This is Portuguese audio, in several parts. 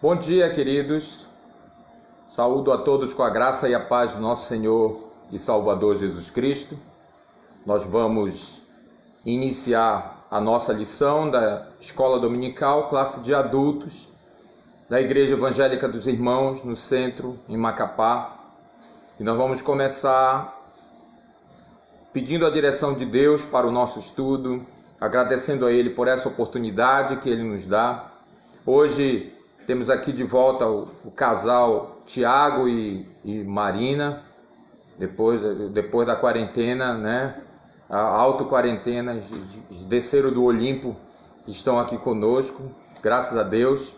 Bom dia, queridos. Saúdo a todos com a graça e a paz do nosso Senhor e Salvador Jesus Cristo. Nós vamos iniciar a nossa lição da Escola Dominical, classe de adultos, da Igreja Evangélica dos Irmãos, no centro, em Macapá. E nós vamos começar pedindo a direção de Deus para o nosso estudo, agradecendo a Ele por essa oportunidade que Ele nos dá. Hoje temos aqui de volta o casal Tiago e Marina, depois da quarentena, né? A auto-quarentena, desceram do Olimpo, estão aqui conosco, graças a Deus.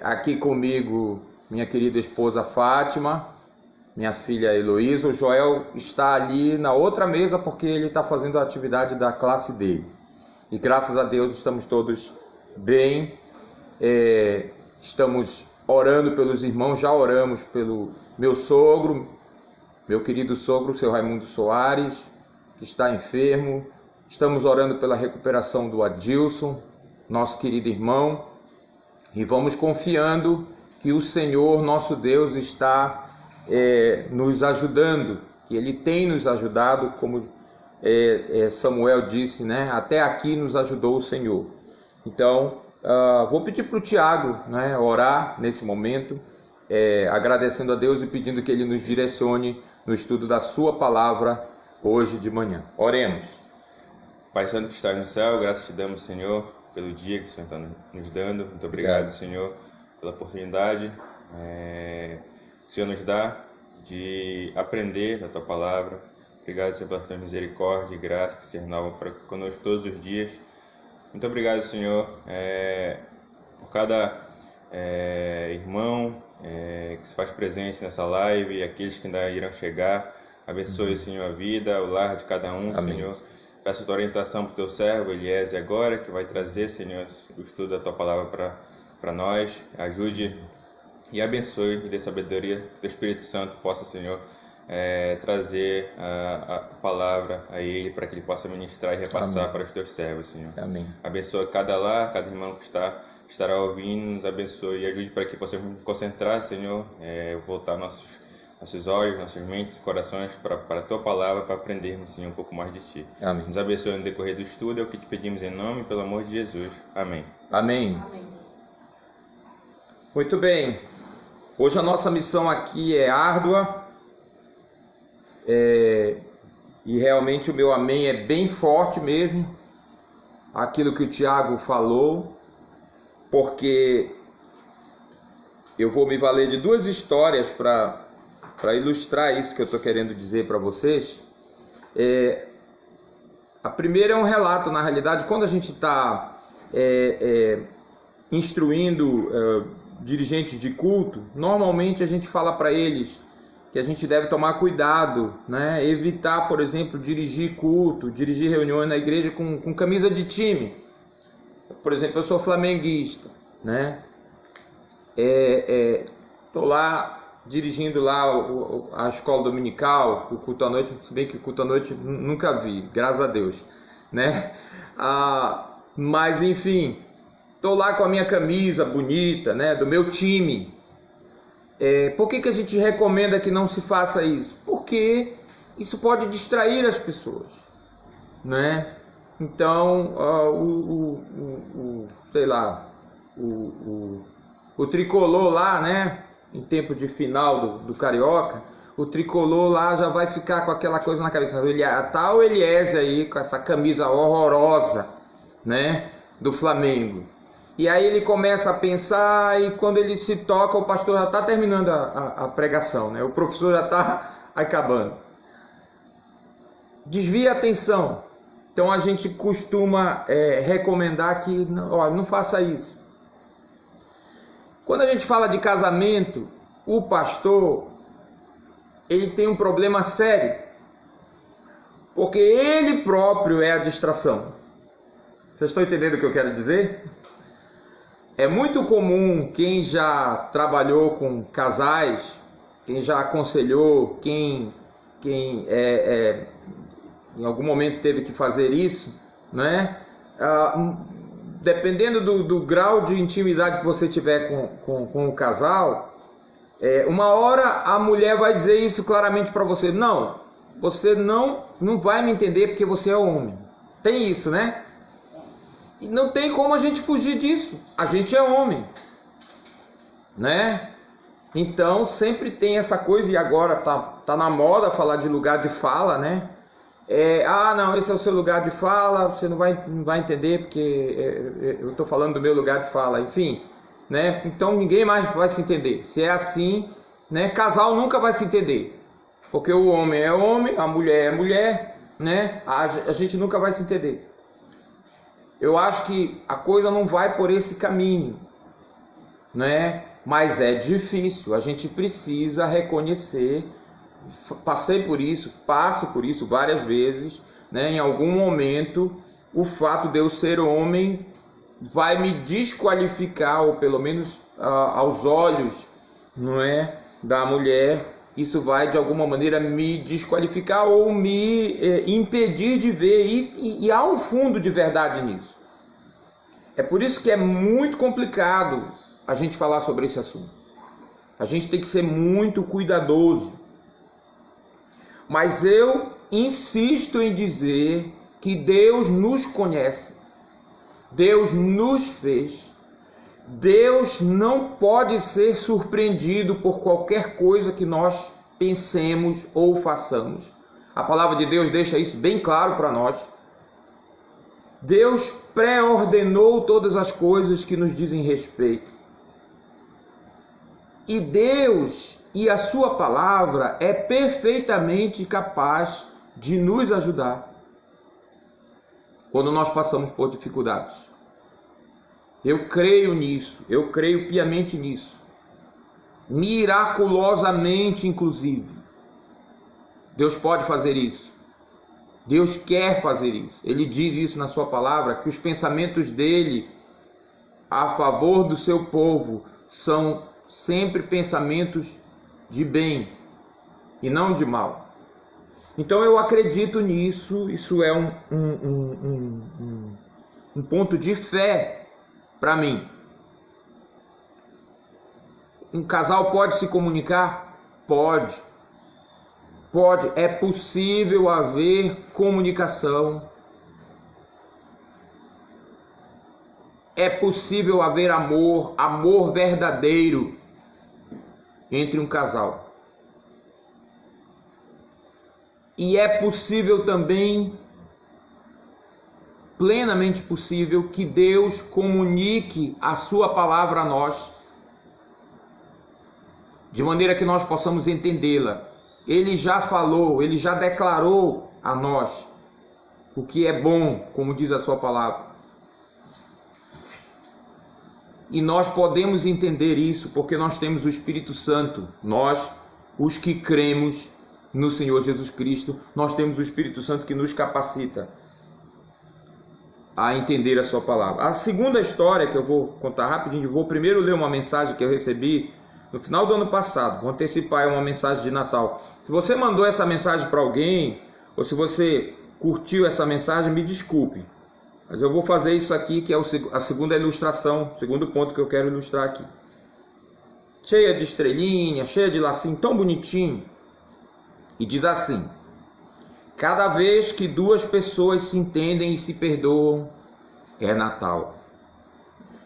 Aqui comigo, minha querida esposa Fátima, minha filha Heloísa. O Joel está ali na outra mesa porque ele está fazendo a atividade da classe dele. E graças a Deus estamos todos bem. Estamos orando pelos irmãos, já oramos pelo meu sogro, meu querido sogro, seu Raimundo Soares, que está enfermo. Estamos orando pela recuperação do Adilson, nosso querido irmão, e vamos confiando que o Senhor, nosso Deus, está nos ajudando, que Ele tem nos ajudado, como Samuel disse, né? Até aqui nos ajudou o Senhor. Então, vou pedir para o Tiago, né, orar nesse momento, agradecendo a Deus e pedindo que Ele nos direcione no estudo da sua palavra hoje de manhã. Oremos. Pai Santo que está no céu, graças te damos, Senhor, pelo dia que o Senhor está nos dando. Muito obrigado, Senhor, pela oportunidade que o Senhor nos dá de aprender da tua palavra. Obrigado, Senhor, pela tua misericórdia e graça que se renova conosco todos os dias. Muito obrigado, Senhor, por cada irmão que se faz presente nessa live e aqueles que ainda irão chegar. Abençoe, Senhor, a vida, o lar de cada um, Amém. Senhor. Peço a tua orientação para o teu servo, Eliezer, agora, que vai trazer, Senhor, o estudo da tua palavra para nós. Ajude e abençoe e dê sabedoria, que o Espírito Santo possa, Senhor, trazer a palavra a Ele, para que Ele possa ministrar e repassar, Amém. Para os teus servos, Senhor. Amém. Abençoa cada lar, cada irmão que estará ouvindo, nos abençoe e ajude para que possamos nos concentrar, Senhor, voltar nossos olhos, nossas mentes e corações para a tua palavra, para aprendermos, Senhor, um pouco mais de ti. Amém. Nos abençoe no decorrer do estudo, é o que te pedimos em nome e pelo amor de Jesus. Amém. Amém. Amém. Muito bem. Hoje a nossa missão aqui é árdua. E realmente o meu amém é bem forte mesmo, aquilo que o Tiago falou, porque eu vou me valer de duas histórias para ilustrar isso que eu estou querendo dizer para vocês. A primeira é um relato, na realidade, quando a gente está instruindo dirigentes de culto, normalmente a gente fala para eles que a gente deve tomar cuidado, né? Evitar, por exemplo, dirigir culto, dirigir reuniões na igreja com camisa de time. Por exemplo, eu sou flamenguista, né? Estou lá dirigindo lá a escola dominical, o culto à noite, se bem que o culto à noite nunca vi, graças a Deus, né? Mas enfim, estou lá com a minha camisa bonita, né? Do meu time. Por que a gente recomenda que não se faça isso? Porque isso pode distrair as pessoas, né? Então, o tricolor lá, né? Em tempo de final do Carioca, o tricolor lá já vai ficar com aquela coisa na cabeça. Tá o Eliezer aí com essa camisa horrorosa, né? Do Flamengo. E aí ele começa a pensar, e quando ele se toca, o pastor já está terminando a pregação, né? O professor já está acabando. Desvia a atenção. Então a gente costuma recomendar que não faça isso. Quando a gente fala de casamento, o pastor ele tem um problema sério, porque ele próprio é a distração. Vocês estão entendendo o que eu quero dizer? É muito comum quem já trabalhou com casais, quem já aconselhou, quem em algum momento teve que fazer isso, né? dependendo do grau de intimidade que você tiver com o casal, uma hora a mulher vai dizer isso claramente para você: não, você não vai me entender porque você é homem. Tem isso, né? E não tem como a gente fugir disso. A gente é homem, né? Então sempre tem essa coisa, e agora tá na moda falar de lugar de fala, né? Não, esse é o seu lugar de fala, você não vai entender porque eu estou falando do meu lugar de fala, enfim, né? Então ninguém mais vai se entender. Se é assim, né? Casal nunca vai se entender, porque o homem é homem, a mulher é mulher, né? A gente nunca vai se entender. Eu acho que a coisa não vai por esse caminho, né? Mas é difícil, a gente precisa reconhecer. Passei por isso, passo por isso várias vezes, né? Em algum momento, o fato de eu ser homem vai me desqualificar, ou pelo menos aos olhos, não é, da mulher, isso vai de alguma maneira me desqualificar ou me impedir de ver, e há um fundo de verdade nisso. É por isso que é muito complicado a gente falar sobre esse assunto. A gente tem que ser muito cuidadoso. Mas eu insisto em dizer que Deus nos conhece, Deus nos fez, Deus não pode ser surpreendido por qualquer coisa que nós pensemos ou façamos. A palavra de Deus deixa isso bem claro para nós. Deus pré-ordenou todas as coisas que nos dizem respeito. E Deus e a sua palavra é perfeitamente capaz de nos ajudar quando nós passamos por dificuldades. Eu creio nisso, eu creio piamente nisso. Miraculosamente, inclusive. Deus pode fazer isso. Deus quer fazer isso. Ele diz isso na sua palavra, que os pensamentos dele a favor do seu povo são sempre pensamentos de bem e não de mal. Então eu acredito nisso. Isso é um ponto de fé para mim. Um casal pode se comunicar? Pode. É possível haver comunicação. É possível haver amor verdadeiro entre um casal. E é possível também, plenamente possível, que Deus comunique a sua palavra a nós, de maneira que nós possamos entendê-la. Ele já falou, ele já declarou a nós o que é bom, como diz a sua palavra. E nós podemos entender isso porque nós temos o Espírito Santo. Nós, os que cremos no Senhor Jesus Cristo, nós temos o Espírito Santo que nos capacita a entender a sua palavra. A segunda história que eu vou contar rapidinho, vou primeiro ler uma mensagem que eu recebi no final do ano passado. Vou antecipar uma mensagem de Natal. Se você mandou essa mensagem para alguém, ou se você curtiu essa mensagem, me desculpe. Mas eu vou fazer isso aqui, que é a segunda ilustração, o segundo ponto que eu quero ilustrar aqui. Cheia de estrelinha, cheia de lacinho, tão bonitinho. E diz assim: cada vez que duas pessoas se entendem e se perdoam, é Natal.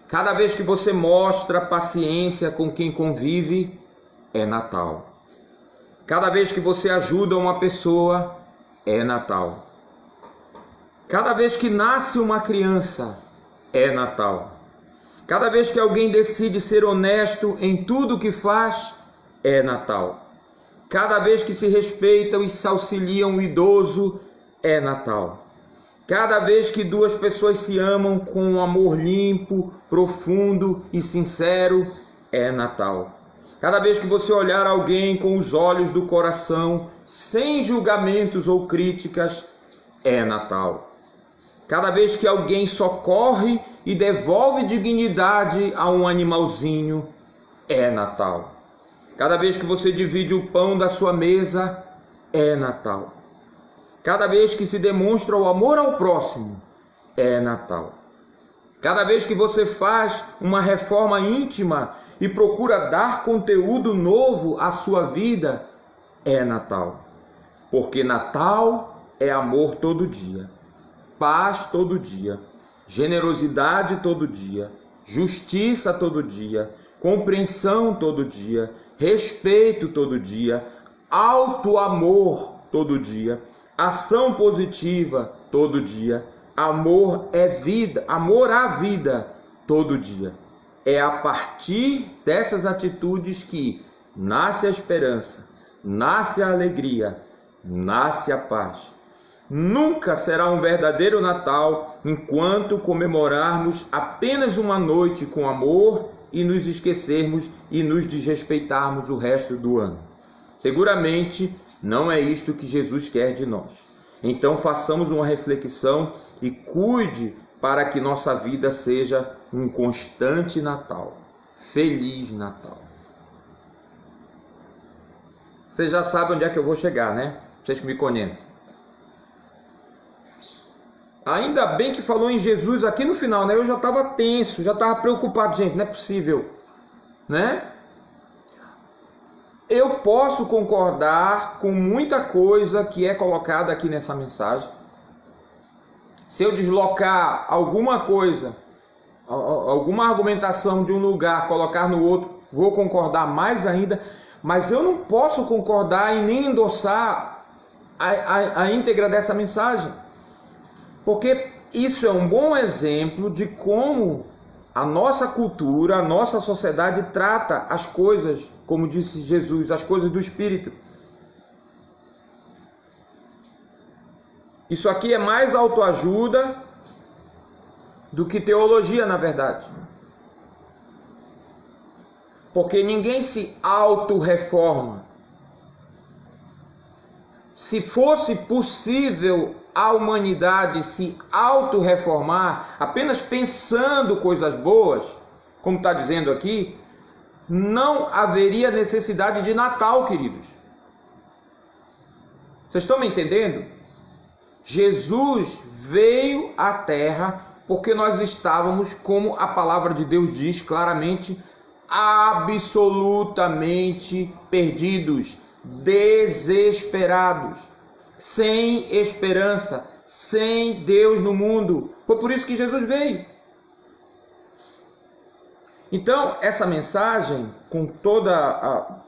Cada vez que você mostra paciência com quem convive, é Natal. Cada vez que você ajuda uma pessoa, é Natal. Cada vez que nasce uma criança, é Natal. Cada vez que alguém decide ser honesto em tudo que faz, é Natal. Cada vez que se respeitam e se auxiliam o idoso, é Natal. Cada vez que duas pessoas se amam com um amor limpo, profundo e sincero, é Natal. Cada vez que você olhar alguém com os olhos do coração, sem julgamentos ou críticas, é Natal. Cada vez que alguém socorre e devolve dignidade a um animalzinho, é Natal. Cada vez que você divide o pão da sua mesa, é Natal. Cada vez que se demonstra o amor ao próximo, é Natal. Cada vez que você faz uma reforma íntima e procura dar conteúdo novo à sua vida, é Natal. Porque Natal é amor todo dia, paz todo dia, generosidade todo dia, justiça todo dia, compreensão todo dia, respeito todo dia, alto amor todo dia, ação positiva todo dia, amor é vida, amor à vida todo dia. É a partir dessas atitudes que nasce a esperança, nasce a alegria, nasce a paz. Nunca será um verdadeiro Natal enquanto comemorarmos apenas uma noite com amor e nos esquecermos e nos desrespeitarmos o resto do ano. Seguramente não é isto que Jesus quer de nós. Então façamos uma reflexão e cuide para que nossa vida seja um constante Natal. Feliz Natal. Vocês já sabem onde é que eu vou chegar, né? Vocês que me conhecem. Ainda bem que falou em Jesus aqui no final, né? Eu já estava tenso, já estava preocupado. Gente, não é possível, né? Eu posso concordar com muita coisa que é colocada aqui nessa mensagem. Se eu deslocar alguma coisa, alguma argumentação de um lugar, colocar no outro, vou concordar mais ainda. Mas eu não posso concordar e nem endossar a íntegra dessa mensagem. Porque isso é um bom exemplo de como a nossa cultura, a nossa sociedade trata as coisas, como disse Jesus, as coisas do Espírito. Isso aqui é mais autoajuda do que teologia, na verdade. Porque ninguém se auto-reforma. Se fosse possível a humanidade se auto-reformar, apenas pensando coisas boas, como está dizendo aqui, não haveria necessidade de Natal, queridos. Vocês estão me entendendo? Jesus veio à Terra porque nós estávamos, como a palavra de Deus diz claramente, absolutamente perdidos, desesperados, sem esperança, sem Deus no mundo. Foi por isso que Jesus veio. Então, essa mensagem, com toda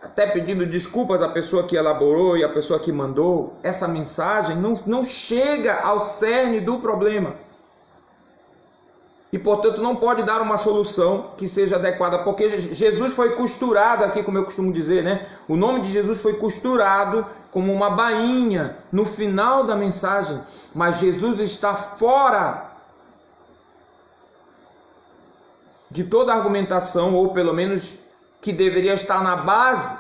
até pedindo desculpas à pessoa que elaborou e à pessoa que mandou, essa mensagem não chega ao cerne do problema. E, portanto, não pode dar uma solução que seja adequada, porque Jesus foi costurado aqui, como eu costumo dizer, né? O nome de Jesus foi costurado como uma bainha no final da mensagem, mas Jesus está fora de toda argumentação, ou pelo menos que deveria estar na base.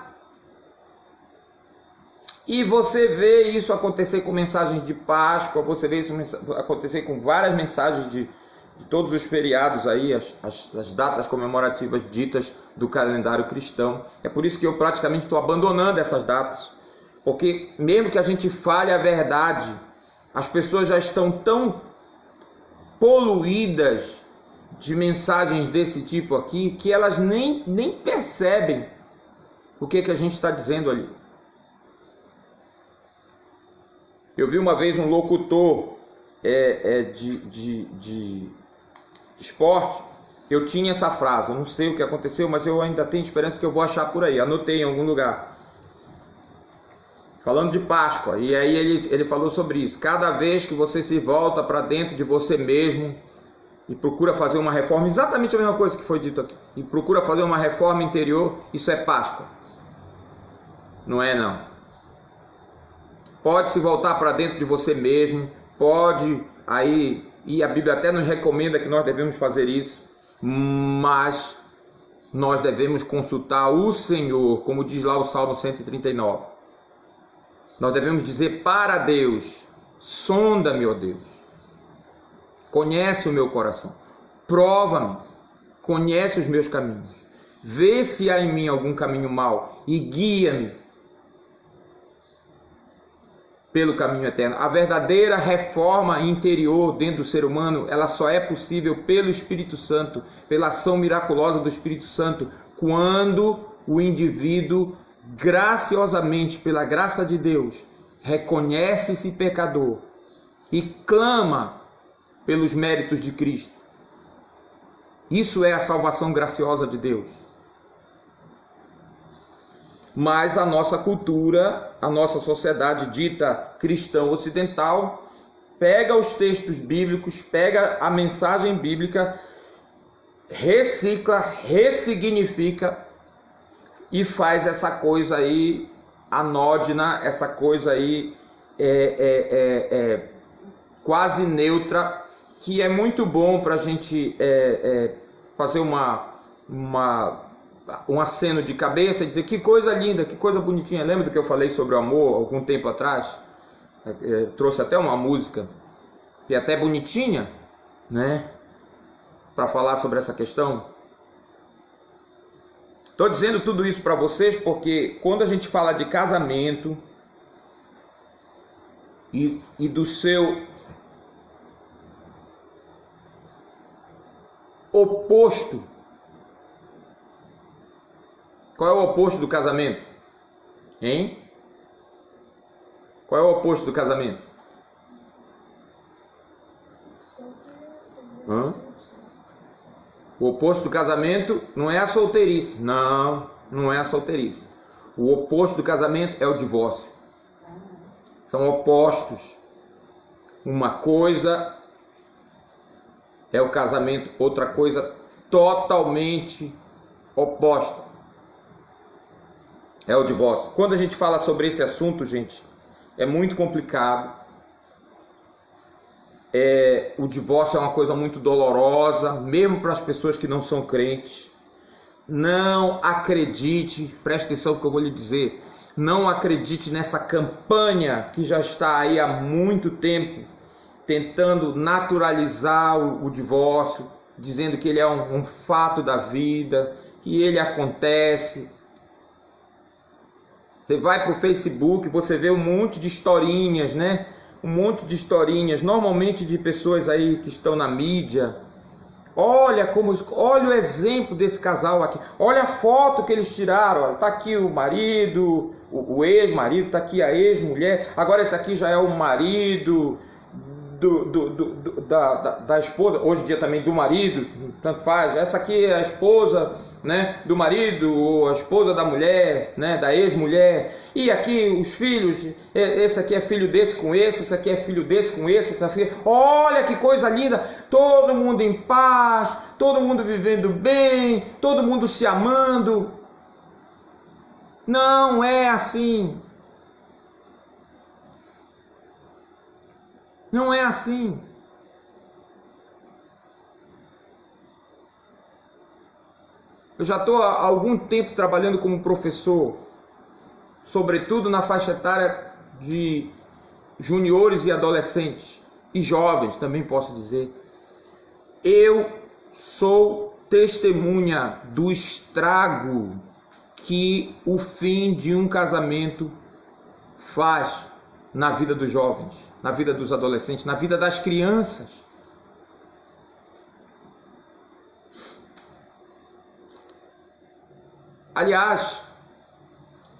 E você vê isso acontecer com mensagens de Páscoa, você vê isso acontecer com várias mensagens de todos os feriados aí, as datas comemorativas ditas do calendário cristão. É por isso que eu praticamente estou abandonando essas datas, porque mesmo que a gente fale a verdade, as pessoas já estão tão poluídas de mensagens desse tipo aqui, que elas nem percebem o que a gente está dizendo ali. Eu vi uma vez um locutor de esporte. Eu tinha essa frase, eu não sei o que aconteceu, mas eu ainda tenho esperança que eu vou achar por aí, anotei em algum lugar, falando de Páscoa, e aí ele falou sobre isso. Cada vez que você se volta para dentro de você mesmo e procura fazer uma reforma, exatamente a mesma coisa que foi dito aqui, e procura fazer uma reforma interior, isso é Páscoa. Não é não. Pode se voltar para dentro de você mesmo, pode aí, e a Bíblia até nos recomenda que nós devemos fazer isso, mas nós devemos consultar o Senhor, como diz lá o Salmo 139. Nós devemos dizer para Deus: sonda-me, ó Deus, conhece o meu coração, prova-me, conhece os meus caminhos, vê se há em mim algum caminho mau e guia-me pelo caminho eterno. A verdadeira reforma interior dentro do ser humano, ela só é possível pelo Espírito Santo, pela ação miraculosa do Espírito Santo, quando o indivíduo, graciosamente, pela graça de Deus, reconhece-se pecador e clama pelos méritos de Cristo. Isso é a salvação graciosa de Deus. Mas a nossa cultura, a nossa sociedade dita cristã ocidental, pega os textos bíblicos, pega a mensagem bíblica, recicla, ressignifica e faz essa coisa aí anódina, essa coisa aí quase neutra, que é muito bom para a gente fazer um aceno de cabeça e dizer que coisa linda, que coisa bonitinha. Lembra do que eu falei sobre o amor algum tempo atrás? Trouxe até uma música que é até bonitinha, né? Para falar sobre essa questão. Estou dizendo tudo isso para vocês porque quando a gente fala de casamento e do seu oposto. Qual é o oposto do casamento? Hein? Qual é o oposto do casamento? O oposto do casamento não é a solteirice. Não, não é a solteirice. O oposto do casamento é o divórcio. São opostos. Uma coisa é o casamento, outra coisa totalmente oposta é o divórcio. Quando a gente fala sobre esse assunto, gente, é muito complicado. O divórcio é uma coisa muito dolorosa, mesmo para as pessoas que não são crentes. Não acredite, preste atenção no que eu vou lhe dizer, não acredite nessa campanha que já está aí há muito tempo, tentando naturalizar o divórcio, dizendo que ele é um fato da vida, que ele acontece. Você vai para o Facebook, você vê um monte de historinhas, né? Um monte de historinhas, normalmente de pessoas aí que estão na mídia. Olha o exemplo desse casal aqui. Olha a foto que eles tiraram. Está aqui o marido, o ex-marido, está aqui a ex-mulher. Agora esse aqui já é o marido da esposa. Hoje em dia também do marido, tanto faz. Essa aqui é a esposa, né, do marido, ou a esposa da mulher, né, da ex-mulher. E aqui os filhos, esse aqui é filho desse com esse aqui é filho desse com esse aqui. Olha que coisa linda, todo mundo em paz, todo mundo vivendo bem, todo mundo se amando. Não é assim. Não é assim. Eu já estou há algum tempo trabalhando como professor, sobretudo na faixa etária de juniores e adolescentes, e jovens também posso dizer. Eu sou testemunha do estrago que o fim de um casamento faz na vida dos jovens, na vida dos adolescentes, na vida das crianças. Aliás,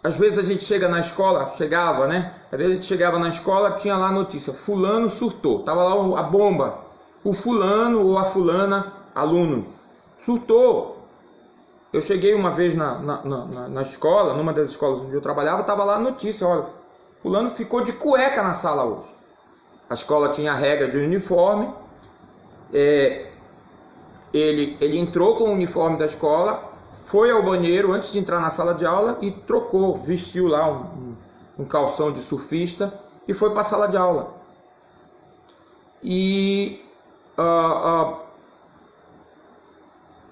às vezes a gente chega na escola, chegava, né? Às vezes a gente chegava na escola, tinha lá a notícia, fulano surtou, tava lá a bomba, o fulano ou a fulana, aluno, surtou. Eu cheguei uma vez na escola, numa das escolas onde eu trabalhava, tava lá a notícia, olha, fulano ficou de cueca na sala hoje. A escola tinha a regra de uniforme, ele entrou com o uniforme da escola, foi ao banheiro antes de entrar na sala de aula e trocou, vestiu lá um calção de surfista e foi para a sala de aula. E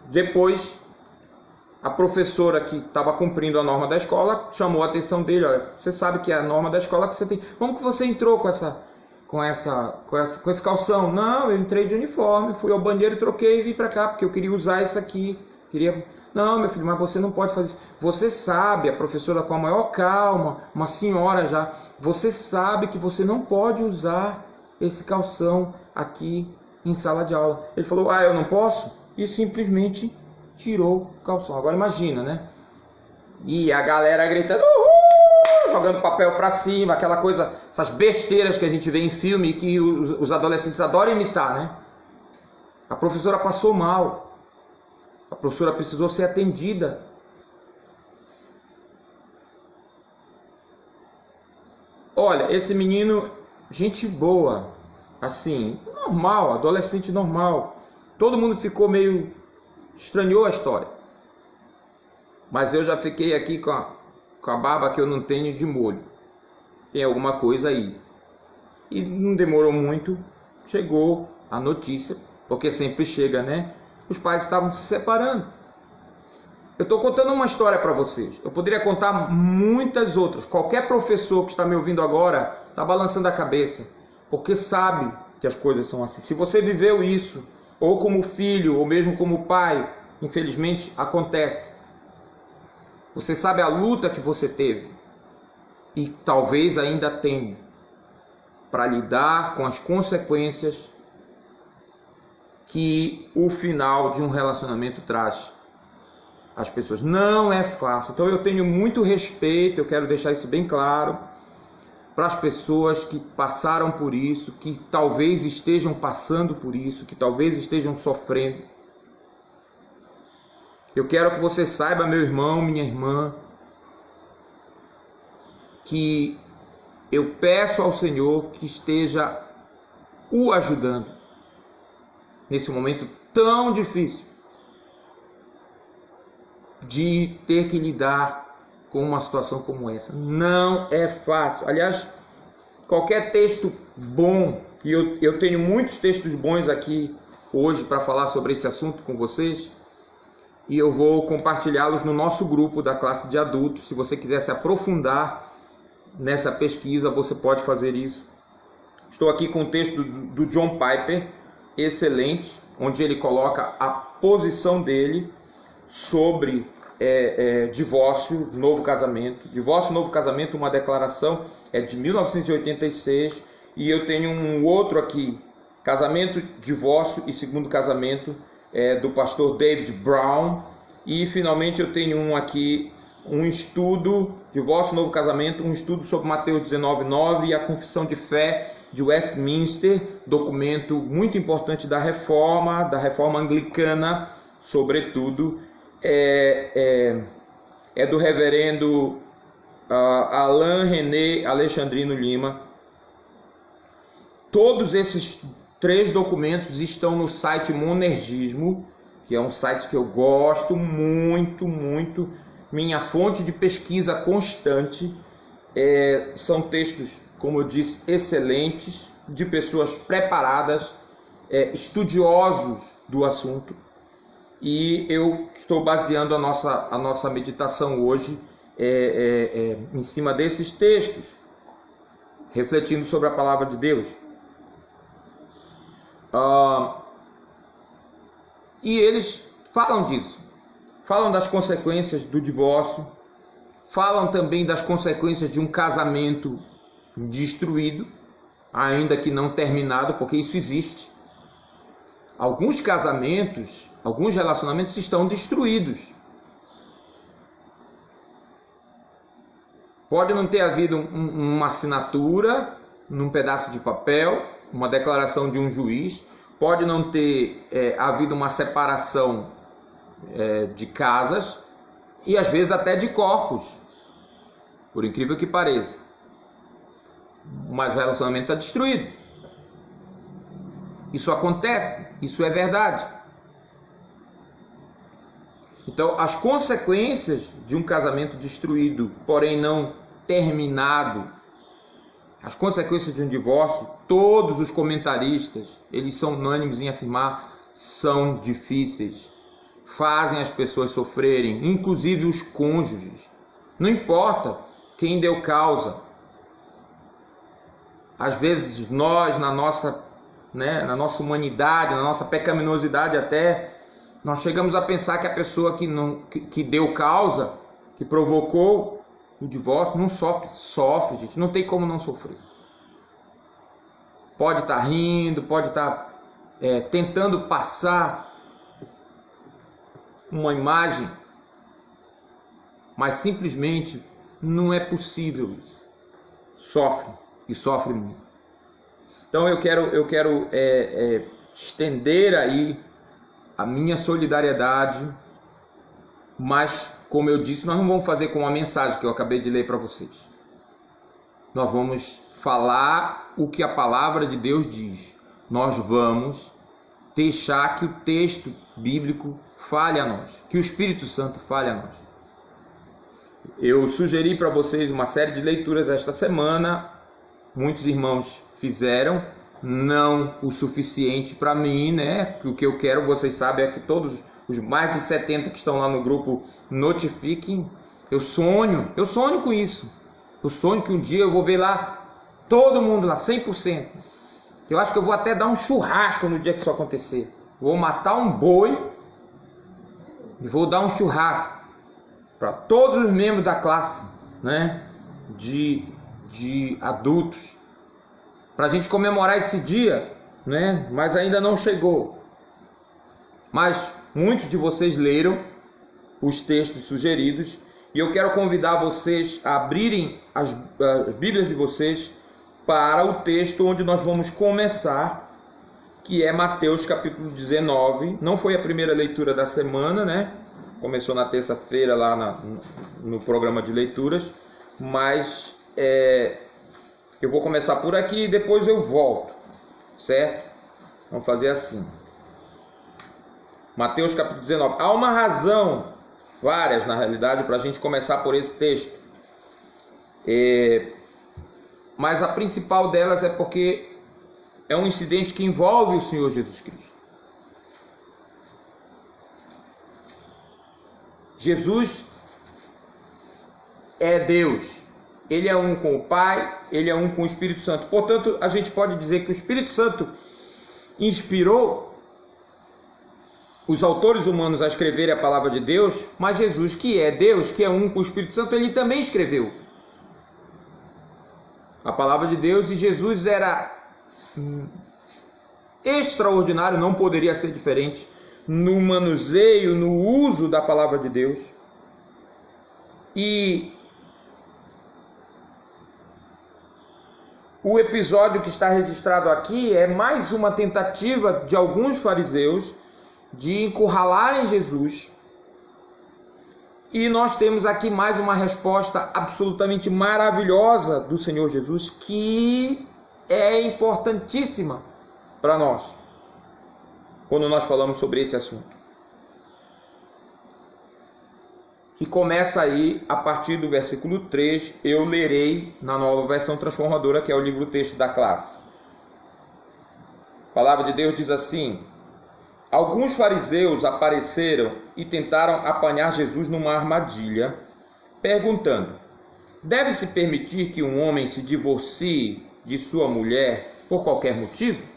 depois a professora que estava cumprindo a norma da escola chamou a atenção dele. Olha, você sabe que é a norma da escola que você tem. Como que você entrou com esse calção? Não, eu entrei de uniforme, fui ao banheiro, troquei e vim para cá porque eu queria usar isso aqui. Queria Não, meu filho, mas você não pode fazer isso. Você sabe, a professora com a maior calma, uma senhora já, você sabe que você não pode usar esse calção aqui em sala de aula. Ele falou, eu não posso? E simplesmente tirou o calção. Agora imagina, né? E a galera gritando, uhul! Jogando papel para cima, aquela coisa, essas besteiras que a gente vê em filme que os adolescentes adoram imitar, né? A professora passou mal. A professora precisou ser atendida. Olha, esse menino, gente boa, assim, normal, adolescente normal. Todo mundo ficou meio... estranhou a história. Mas eu já fiquei aqui com a barba que eu não tenho de molho. Tem alguma coisa aí. E não demorou muito, chegou a notícia, porque sempre chega, né? Os pais estavam se separando. Eu estou contando uma história para vocês. Eu poderia contar muitas outras. Qualquer professor que está me ouvindo agora está balançando a cabeça, porque sabe que as coisas são assim. Se você viveu isso, ou como filho, ou mesmo como pai, infelizmente acontece. Você sabe a luta que você teve e talvez ainda tenha para lidar com as consequências que o final de um relacionamento traz às pessoas. Não é fácil. Então eu tenho muito respeito, eu quero deixar isso bem claro, para as pessoas que passaram por isso, que talvez estejam passando por isso, que talvez estejam sofrendo. Eu quero que você saiba, meu irmão, minha irmã, que eu peço ao Senhor que esteja o ajudando nesse momento tão difícil de ter que lidar com uma situação como essa. Não é fácil. Aliás, qualquer texto bom, e eu tenho muitos textos bons aqui hoje para falar sobre esse assunto com vocês, e eu vou compartilhá-los no nosso grupo da classe de adultos. Se você quiser se aprofundar nessa pesquisa, você pode fazer isso. Estou aqui com o texto do John Piper, excelente, onde ele coloca a posição dele sobre divórcio, novo casamento. Divórcio, novo casamento, uma declaração, é de 1986, e eu tenho um outro aqui, casamento, divórcio e segundo casamento, do pastor David Brown. E finalmente eu tenho um aqui, um estudo, divórcio, novo casamento, um estudo sobre Mateus 19:9 e a confissão de fé de Westminster, documento muito importante da reforma anglicana, sobretudo, é do reverendo Alain René Alexandrino Lima. Todos esses 3 documentos estão no site Monergismo, que é um site que eu gosto muito, muito, minha fonte de pesquisa constante. São textos, como eu disse, excelentes, de pessoas preparadas, estudiosos do assunto, e eu estou baseando a nossa meditação hoje em cima desses textos, refletindo sobre a palavra de Deus. E eles falam disso, falam das consequências do divórcio, falam também das consequências de um casamento destruído, ainda que não terminado, porque isso existe. Alguns casamentos, alguns relacionamentos estão destruídos. Pode não ter havido uma assinatura num pedaço de papel, uma declaração de um juiz, pode não ter havido uma separação de casas e às vezes até de corpos, por incrível que pareça. Mas o relacionamento está destruído. Isso acontece, isso é verdade. Então, as consequências de um casamento destruído, porém não terminado, as consequências de um divórcio, todos os comentaristas, eles são unânimes em afirmar, são difíceis, fazem as pessoas sofrerem, inclusive os cônjuges. Não importa quem deu causa. Às vezes nós, na nossa humanidade, na nossa pecaminosidade até, Nós chegamos a pensar que a pessoa que deu causa, que provocou o divórcio, não sofre. Sofre, gente. Não tem como não sofrer. Pode estar rindo, pode estar tentando passar uma imagem, mas simplesmente não é possível isso. Sofre, e sofre muito. Então eu quero estender aí a minha solidariedade, mas, como eu disse, nós não vamos fazer com a mensagem que eu acabei de ler para vocês. Nós vamos falar o que a palavra de Deus diz. Nós vamos deixar que o texto bíblico fale a nós, que o Espírito Santo fale a nós. Eu sugeri para vocês uma série de leituras esta semana. Muitos irmãos fizeram, não o suficiente para mim, né? O que eu quero, vocês sabem, é que todos os mais de 70 que estão lá no grupo notifiquem. Eu sonho com isso. Eu sonho que um dia eu vou ver lá todo mundo lá, 100%. Eu acho que eu vou até dar um churrasco no dia que isso acontecer. Vou matar um boi e vou dar um churrasco para todos os membros da classe, né? De adultos, para a gente comemorar esse dia, né? Mas ainda não chegou. Mas muitos de vocês leram os textos sugeridos e eu quero convidar vocês a abrirem as Bíblias de vocês para o texto onde nós vamos começar, que é Mateus capítulo 19. Não foi a primeira leitura da semana, né? Começou na terça-feira lá no programa de leituras, mas eu vou começar por aqui e depois eu volto, certo? Vamos fazer assim. Mateus capítulo 19. Há uma razão, várias na realidade, para a gente começar por esse texto. Mas a principal delas é porque é um incidente que envolve o Senhor Jesus Cristo. Jesus é Deus. Ele é um com o Pai, ele é um com o Espírito Santo. Portanto, a gente pode dizer que o Espírito Santo inspirou os autores humanos a escreverem a palavra de Deus, mas Jesus, que é Deus, que é um com o Espírito Santo, ele também escreveu a palavra de Deus, e Jesus era extraordinário, não poderia ser diferente, no manuseio, no uso da palavra de Deus. E o episódio que está registrado aqui é mais uma tentativa de alguns fariseus de encurralarem Jesus. E nós temos aqui mais uma resposta absolutamente maravilhosa do Senhor Jesus, que é importantíssima para nós, quando nós falamos sobre esse assunto. E começa aí a partir do versículo 3, eu lerei na Nova Versão Transformadora, que é o livro-texto da classe. A palavra de Deus diz assim: alguns fariseus apareceram e tentaram apanhar Jesus numa armadilha, perguntando: deve-se permitir que um homem se divorcie de sua mulher por qualquer motivo?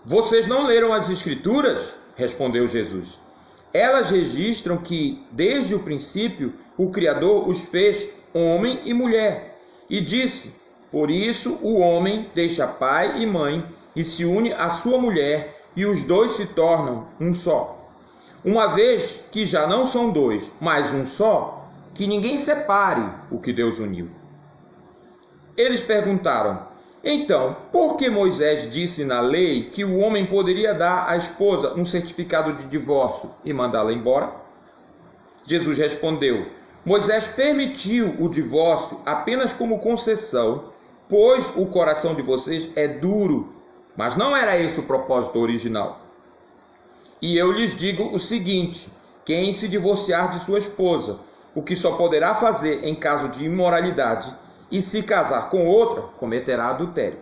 Vocês não leram as Escrituras? Respondeu Jesus. Elas registram que, desde o princípio, o Criador os fez homem e mulher, e disse: por isso o homem deixa pai e mãe e se une à sua mulher, e os dois se tornam um só. Uma vez que já não são dois, mas um só, que ninguém separe o que Deus uniu. Eles perguntaram: então, por que Moisés disse na lei que o homem poderia dar à esposa um certificado de divórcio e mandá-la embora? Jesus respondeu: Moisés permitiu o divórcio apenas como concessão, pois o coração de vocês é duro, mas não era esse o propósito original. E eu lhes digo o seguinte: quem se divorciar de sua esposa, o que só poderá fazer em caso de imoralidade, e se casar com outra, cometerá adultério.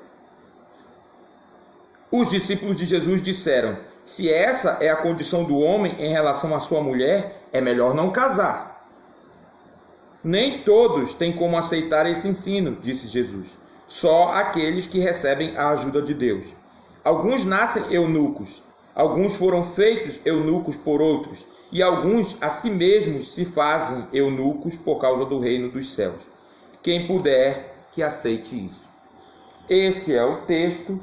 Os discípulos de Jesus disseram: se essa é a condição do homem em relação à sua mulher, é melhor não casar. Nem todos têm como aceitar esse ensino, disse Jesus. Só aqueles que recebem a ajuda de Deus. Alguns nascem eunucos, alguns foram feitos eunucos por outros, e alguns a si mesmos se fazem eunucos por causa do reino dos céus. Quem puder, que aceite isso. Esse é o texto.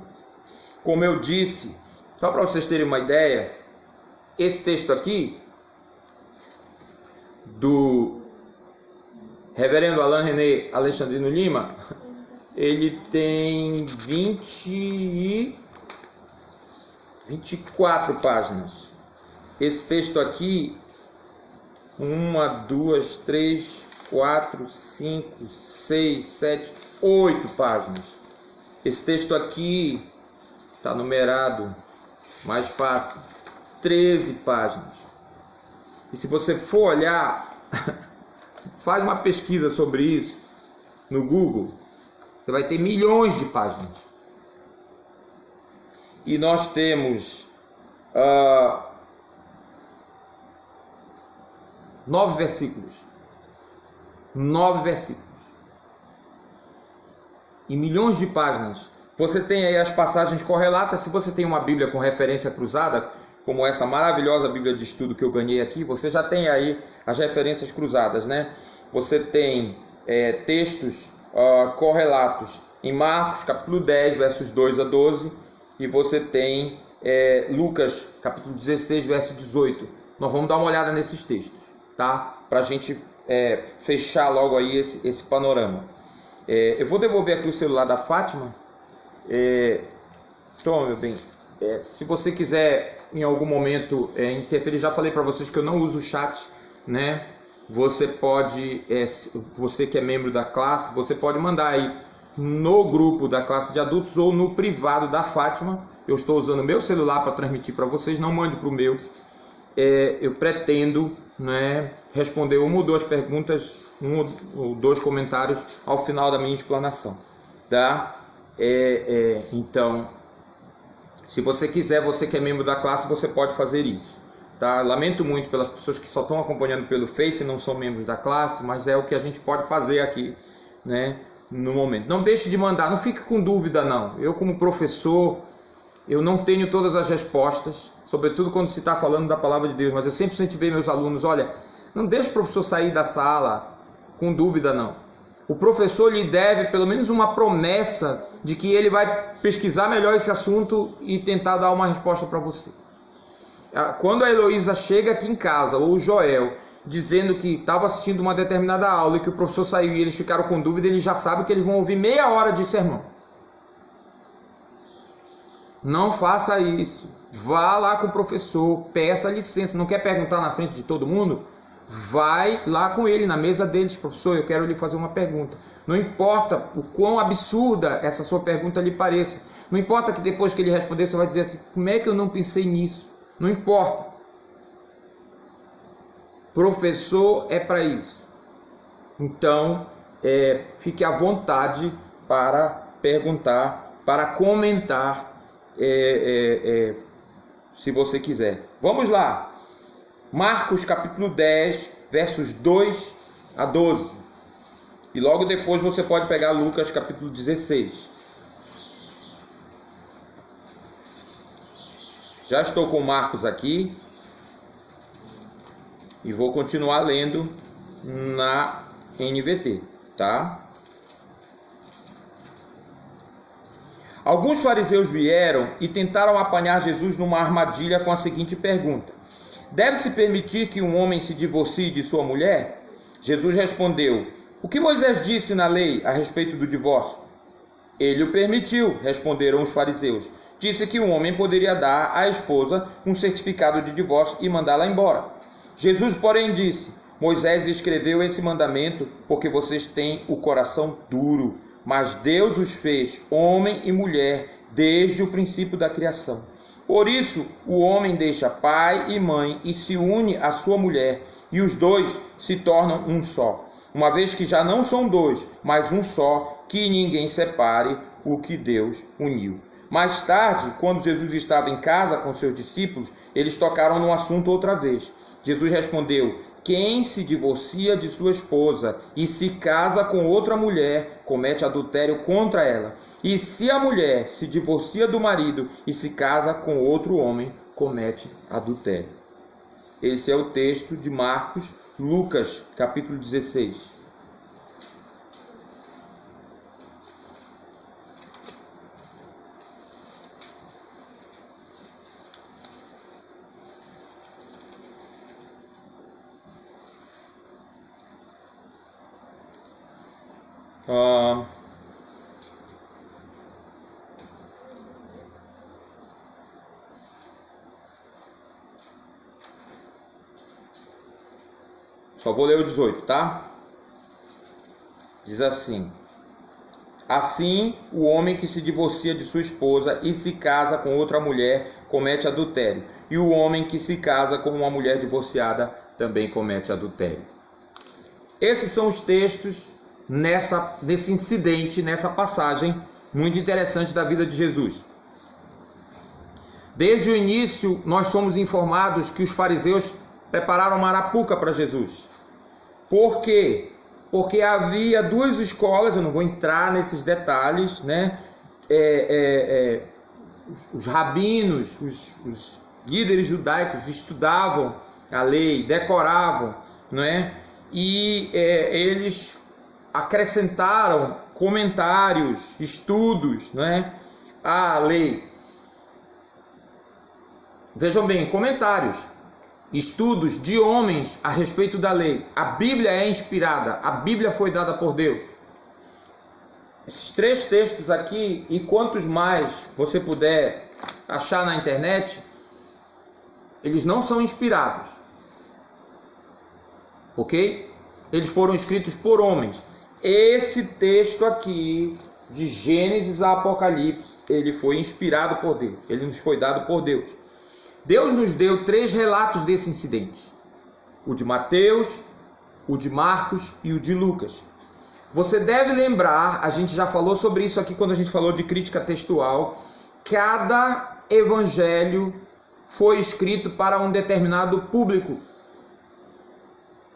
Como eu disse, só para vocês terem uma ideia, esse texto aqui, do reverendo Alain René Alexandrino Lima, ele tem 24 páginas. Esse texto aqui, 1, 2, 3, 4, 5, 6, 7, 8 páginas. Esse texto aqui está numerado, mais fácil, 13 páginas. E se você for olhar, faz uma pesquisa sobre isso no Google, você vai ter milhões de páginas. E nós temos 9 versículos. 9 versículos. E milhões de páginas. Você tem aí as passagens correlatas. Se você tem uma Bíblia com referência cruzada, como essa maravilhosa Bíblia de estudo que eu ganhei aqui, você já tem aí as referências cruzadas, né? Você tem textos correlatos em Marcos, capítulo 10, versos 2 a 12, e você tem Lucas, capítulo 16, verso 18. Nós vamos dar uma olhada nesses textos, tá? Para a gente fechar logo aí esse panorama. Eu vou devolver aqui o celular da Fátima. Toma, meu bem. Se você quiser em algum momento interferir, já falei para vocês que eu não uso o chat, né? Você pode, você que é membro da classe, você pode mandar aí no grupo da classe de adultos ou no privado da Fátima. Eu estou usando o meu celular para transmitir para vocês, não mande para o meu. Eu pretendo, né, responder uma ou duas perguntas, um ou dois comentários ao final da minha explanação, tá? Então, se você quiser, você que é membro da classe, você pode fazer isso, tá? Lamento muito pelas pessoas que só estão acompanhando pelo Face e não são membros da classe, mas é o que a gente pode fazer aqui, né, no momento. Não deixe de mandar, não fique com dúvida não. Eu, como professor, eu não tenho todas as respostas, sobretudo quando se está falando da palavra de Deus, mas eu sempre incentivei meus alunos, olha, não deixe o professor sair da sala com dúvida não. O professor lhe deve pelo menos uma promessa de que ele vai pesquisar melhor esse assunto e tentar dar uma resposta para você. Quando a Heloísa chega aqui em casa, ou o Joel, dizendo que estava assistindo uma determinada aula e que o professor saiu e eles ficaram com dúvida, eles já sabem que eles vão ouvir meia hora de sermão. Não faça isso. Vá lá com o professor, peça licença. Não quer perguntar na frente de todo mundo? Vai lá com ele, na mesa deles. Professor, eu quero lhe fazer uma pergunta. Não importa o quão absurda essa sua pergunta lhe pareça. Não importa que depois que ele responder, você vai dizer assim, como é que eu não pensei nisso? Não importa. Professor é para isso. Então, fique à vontade para perguntar, para comentar, se você quiser. Vamos lá. Marcos capítulo 10, versos 2 a 12. E logo depois você pode pegar Lucas capítulo 16. Já estou com Marcos aqui. E vou continuar lendo na NVT, tá? Alguns fariseus vieram e tentaram apanhar Jesus numa armadilha com a seguinte pergunta: deve-se permitir que um homem se divorcie de sua mulher? Jesus respondeu: o que Moisés disse na lei a respeito do divórcio? Ele o permitiu, responderam os fariseus. Disse que um homem poderia dar à esposa um certificado de divórcio e mandá-la embora. Jesus, porém, disse: Moisés escreveu esse mandamento porque vocês têm o coração duro, mas Deus os fez homem e mulher desde o princípio da criação. Por isso, o homem deixa pai e mãe e se une à sua mulher, e os dois se tornam um só. Uma vez que já não são dois, mas um só, que ninguém separe o que Deus uniu. Mais tarde, quando Jesus estava em casa com seus discípulos, eles tocaram no assunto outra vez. Jesus respondeu: quem se divorcia de sua esposa e se casa com outra mulher, comete adultério contra ela. E se a mulher se divorcia do marido e se casa com outro homem, comete adultério. Esse é o texto de Marcos, Lucas, capítulo 16. Só vou ler o 18, tá? Diz assim: assim, o homem que se divorcia de sua esposa e se casa com outra mulher comete adultério, e o homem que se casa com uma mulher divorciada também comete adultério. Esses são os textos nesse incidente, nessa passagem muito interessante da vida de Jesus. Desde o início, nós somos informados que os fariseus prepararam uma arapuca para Jesus. Por quê? Porque havia duas escolas, eu não vou entrar nesses detalhes, né? Os rabinos, os líderes judaicos estudavam a lei, decoravam, não é? E eles acrescentaram comentários, estudos, não é? À lei. Vejam bem, comentários, estudos de homens a respeito da lei. A Bíblia é inspirada, a Bíblia foi dada por Deus. Esses 3 textos aqui, e quantos mais você puder achar na internet, eles não são inspirados, ok? Eles foram escritos por homens. Esse texto aqui, de Gênesis a Apocalipse, ele foi inspirado por Deus, ele nos foi dado por Deus. Deus nos deu 3 relatos desse incidente: o de Mateus, o de Marcos e o de Lucas. Você deve lembrar, a gente já falou sobre isso aqui quando a gente falou de crítica textual, cada evangelho foi escrito para um determinado público.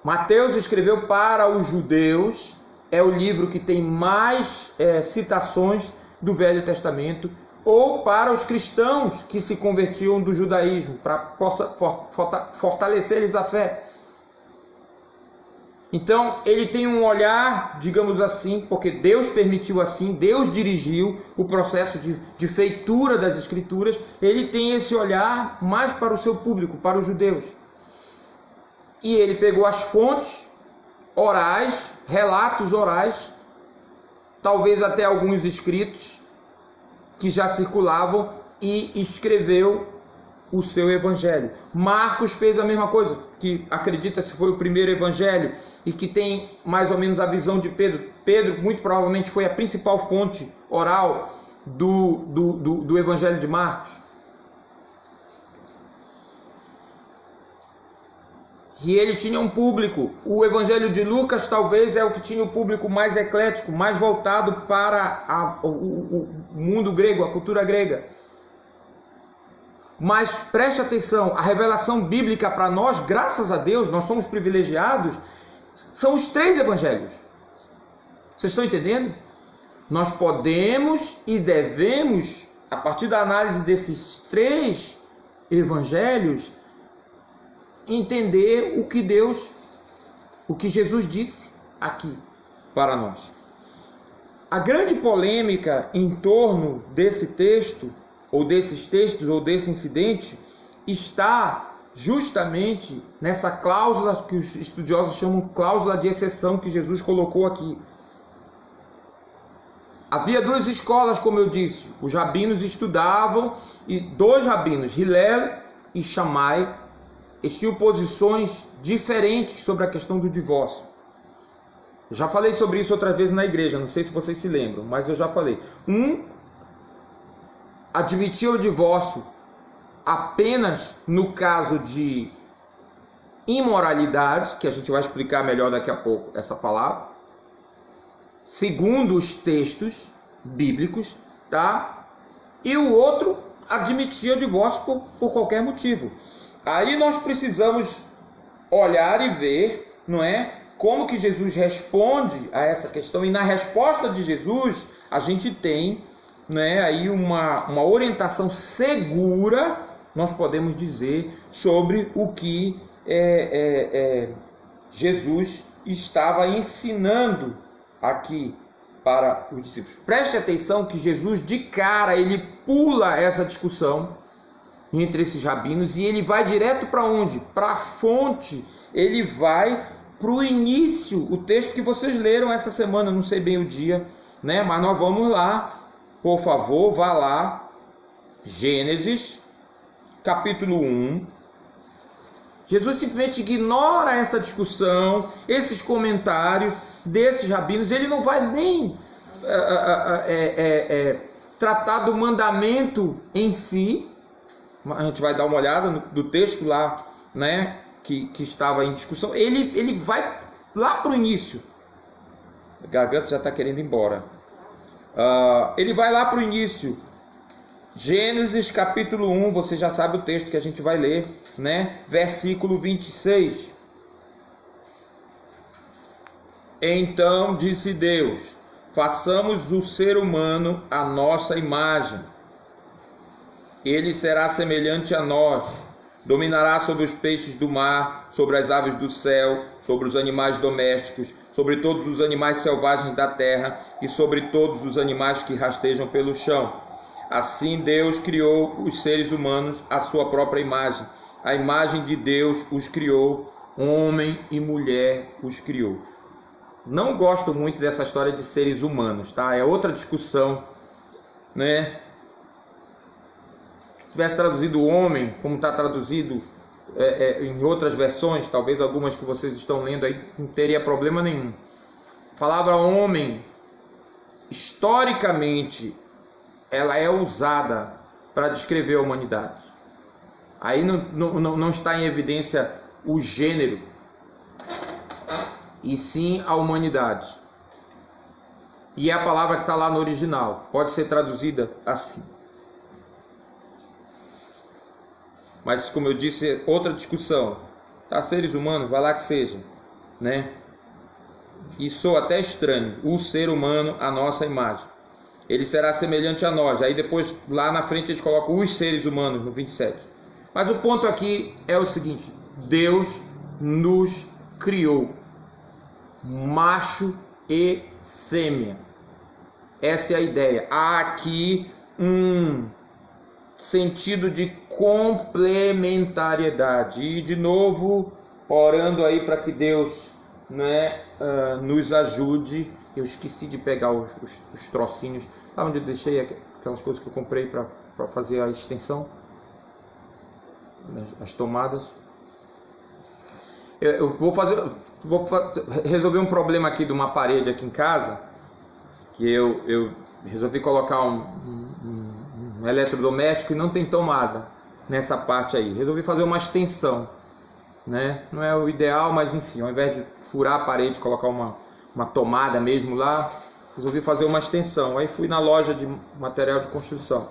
Mateus escreveu para os judeus, é o livro que tem mais citações do Velho Testamento, ou para os cristãos que se convertiam do judaísmo, para fortalecer-lhes a fé. Então, ele tem um olhar, digamos assim, porque Deus permitiu assim, Deus dirigiu o processo de feitura das Escrituras, ele tem esse olhar mais para o seu público, para os judeus. E ele pegou as fontes orais, relatos orais, talvez até alguns escritos, que já circulavam, e escreveu o seu evangelho. Marcos fez a mesma coisa, que acredita-se foi o primeiro evangelho, e que tem mais ou menos a visão de Pedro. Pedro muito provavelmente foi a principal fonte oral do evangelho de Marcos. E ele tinha um público. O evangelho de Lucas talvez é o que tinha o público mais eclético, mais voltado para o mundo grego, a cultura grega. Mas preste atenção, a revelação bíblica para nós, graças a Deus, nós somos privilegiados, são os 3 evangelhos. Vocês estão entendendo? Nós podemos e devemos, a partir da análise desses 3 evangelhos, entender o que Jesus disse aqui para nós. A grande polêmica em torno desse texto, ou desses textos, ou desse incidente, está justamente nessa cláusula que os estudiosos chamam cláusula de exceção que Jesus colocou aqui. Havia 2 escolas, como eu disse. Os rabinos estudavam, e 2 rabinos, Hillel e Shammai, eles tinham posições diferentes sobre a questão do divórcio. Eu já falei sobre isso outra vez na igreja, não sei se vocês se lembram, mas eu já falei. Um admitia o divórcio apenas no caso de imoralidade, que a gente vai explicar melhor daqui a pouco essa palavra, segundo os textos bíblicos, tá? E o outro admitia o divórcio por qualquer motivo. Aí nós precisamos olhar e ver, não é, como que Jesus responde a essa questão. E na resposta de Jesus, a gente tem, né, aí uma orientação segura, nós podemos dizer, sobre o que Jesus estava ensinando aqui para os discípulos. Preste atenção que Jesus, de cara, ele pula essa discussão entre esses rabinos e ele vai direto para onde? Para a fonte. Ele vai para o início, o texto que vocês leram essa semana, não sei bem o dia, né? Mas nós vamos lá, por favor, vá lá, Gênesis, capítulo 1. Jesus simplesmente ignora essa discussão, esses comentários desses rabinos. Ele não vai nem tratar do mandamento em si. A gente vai dar uma olhada do texto lá, né, que estava em discussão. Ele vai lá para o início. A garganta já está querendo ir embora. Ele vai lá para o início. Gênesis capítulo 1, você já sabe o texto que a gente vai ler, né? Versículo 26. Então disse Deus: façamos o ser humano à nossa imagem. Ele será semelhante a nós, dominará sobre os peixes do mar, sobre as aves do céu, sobre os animais domésticos, sobre todos os animais selvagens da terra e sobre todos os animais que rastejam pelo chão. Assim Deus criou os seres humanos à sua própria imagem. A imagem de Deus os criou, homem e mulher os criou. Não gosto muito dessa história de seres humanos, tá? É outra discussão, né? Se tivesse traduzido homem, como está traduzido em outras versões, talvez algumas que vocês estão lendo aí, não teria problema nenhum. A palavra homem, historicamente, ela é usada para descrever a humanidade. Aí não está em evidência o gênero, e sim a humanidade. E é a palavra que está lá no original, pode ser traduzida assim. Mas, como eu disse, outra discussão. Tá, seres humanos, vai lá que seja, né? E sou até estranho, o ser humano à nossa imagem. Ele será semelhante a nós. Aí depois, lá na frente, eles colocam os seres humanos, no 27. Mas o ponto aqui é o seguinte: Deus nos criou, macho e fêmea. Essa é a ideia. Há aqui um sentido de complementariedade. E, de novo, orando aí para que Deus, né, nos ajude. Eu esqueci de pegar os trocinhos. Lá onde eu deixei aquelas coisas que eu comprei para fazer a extensão, as tomadas. Eu vou resolver um problema aqui de uma parede aqui em casa, que eu resolvi colocar um eletrodoméstico e não tem tomada nessa parte aí. Resolvi fazer uma extensão, né? Não é o ideal, mas enfim, ao invés de furar a parede, colocar uma tomada mesmo lá, resolvi fazer uma extensão. Aí fui na loja de material de construção.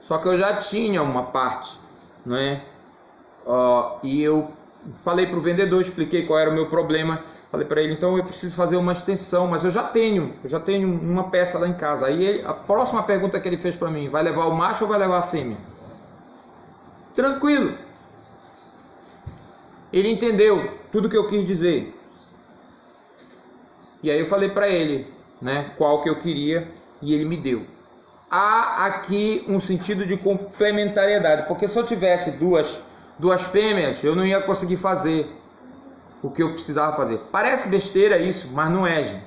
Só que eu já tinha uma parte, né? E eu falei para o vendedor, expliquei qual era o meu problema. Falei para ele, então eu preciso fazer uma extensão, mas eu já tenho uma peça lá em casa. Aí a próxima pergunta que ele fez para mim: vai levar o macho ou vai levar a fêmea? Tranquilo. Ele entendeu tudo que eu quis dizer. E aí eu falei para ele, né, qual que eu queria, e ele me deu. Há aqui um sentido de complementariedade, porque se eu tivesse duas fêmeas, eu não ia conseguir fazer o que eu precisava fazer. Parece besteira isso, mas não é, gente.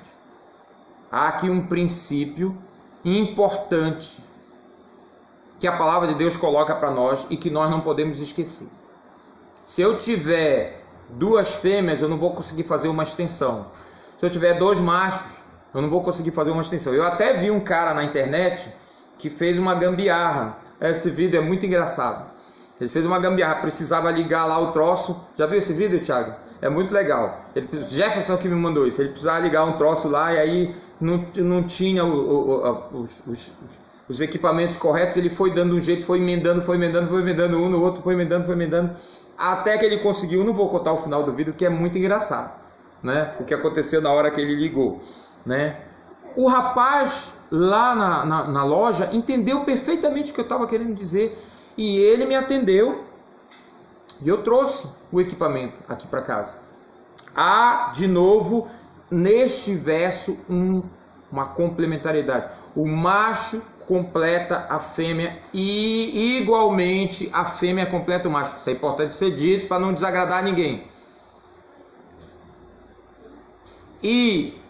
Há aqui um princípio importante que a palavra de Deus coloca para nós e que nós não podemos esquecer. Se eu tiver duas fêmeas, eu não vou conseguir fazer uma extensão. Se eu tiver dois machos, eu não vou conseguir fazer uma extensão. Eu até vi um cara na internet que fez uma gambiarra. Esse vídeo é muito engraçado. Ele fez uma gambiarra, precisava ligar lá o troço. Já viu esse vídeo, Thiago? É muito legal. Jefferson que me mandou isso. Ele precisava ligar um troço lá e aí não tinha os equipamentos corretos. Ele foi dando um jeito, foi emendando um no outro, foi emendando. até que ele conseguiu. Não vou contar o final do vídeo, que é muito engraçado, né? O que aconteceu na hora que ele ligou, né? O rapaz lá na loja entendeu perfeitamente o que eu estava querendo dizer, e ele me atendeu, e eu trouxe o equipamento aqui para casa. Há, de novo, neste verso, uma complementariedade. O macho completa a fêmea e, igualmente, a fêmea completa o macho. Isso é importante ser dito para não desagradar ninguém. E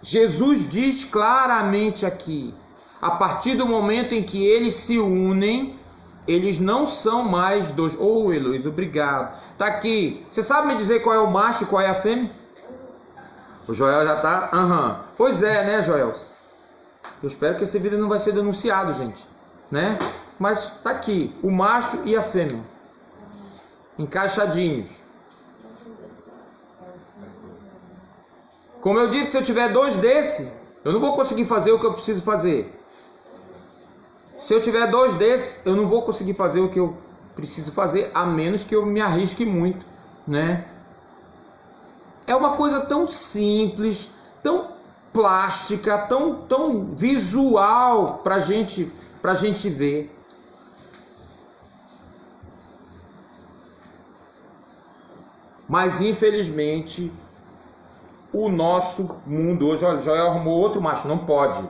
Jesus diz claramente aqui, a partir do momento em que eles se unem, eles não são mais dois. Oh, Heloísa, obrigado. Tá aqui. Você sabe me dizer qual é o macho e qual é a fêmea? O Joel já tá... Pois é, né, Joel? Eu espero que esse vídeo não vai ser denunciado, gente, né? Mas tá aqui, o macho e a fêmea, encaixadinhos. Como eu disse, se eu tiver dois desse, eu não vou conseguir fazer o que eu preciso fazer. Se eu tiver dois desses, eu não vou conseguir fazer o que eu preciso fazer, a menos que eu me arrisque muito, né? É uma coisa tão simples, tão plástica, tão visual pra gente ver. Mas infelizmente o nosso mundo hoje, olha, Joel arrumou outro macho, não pode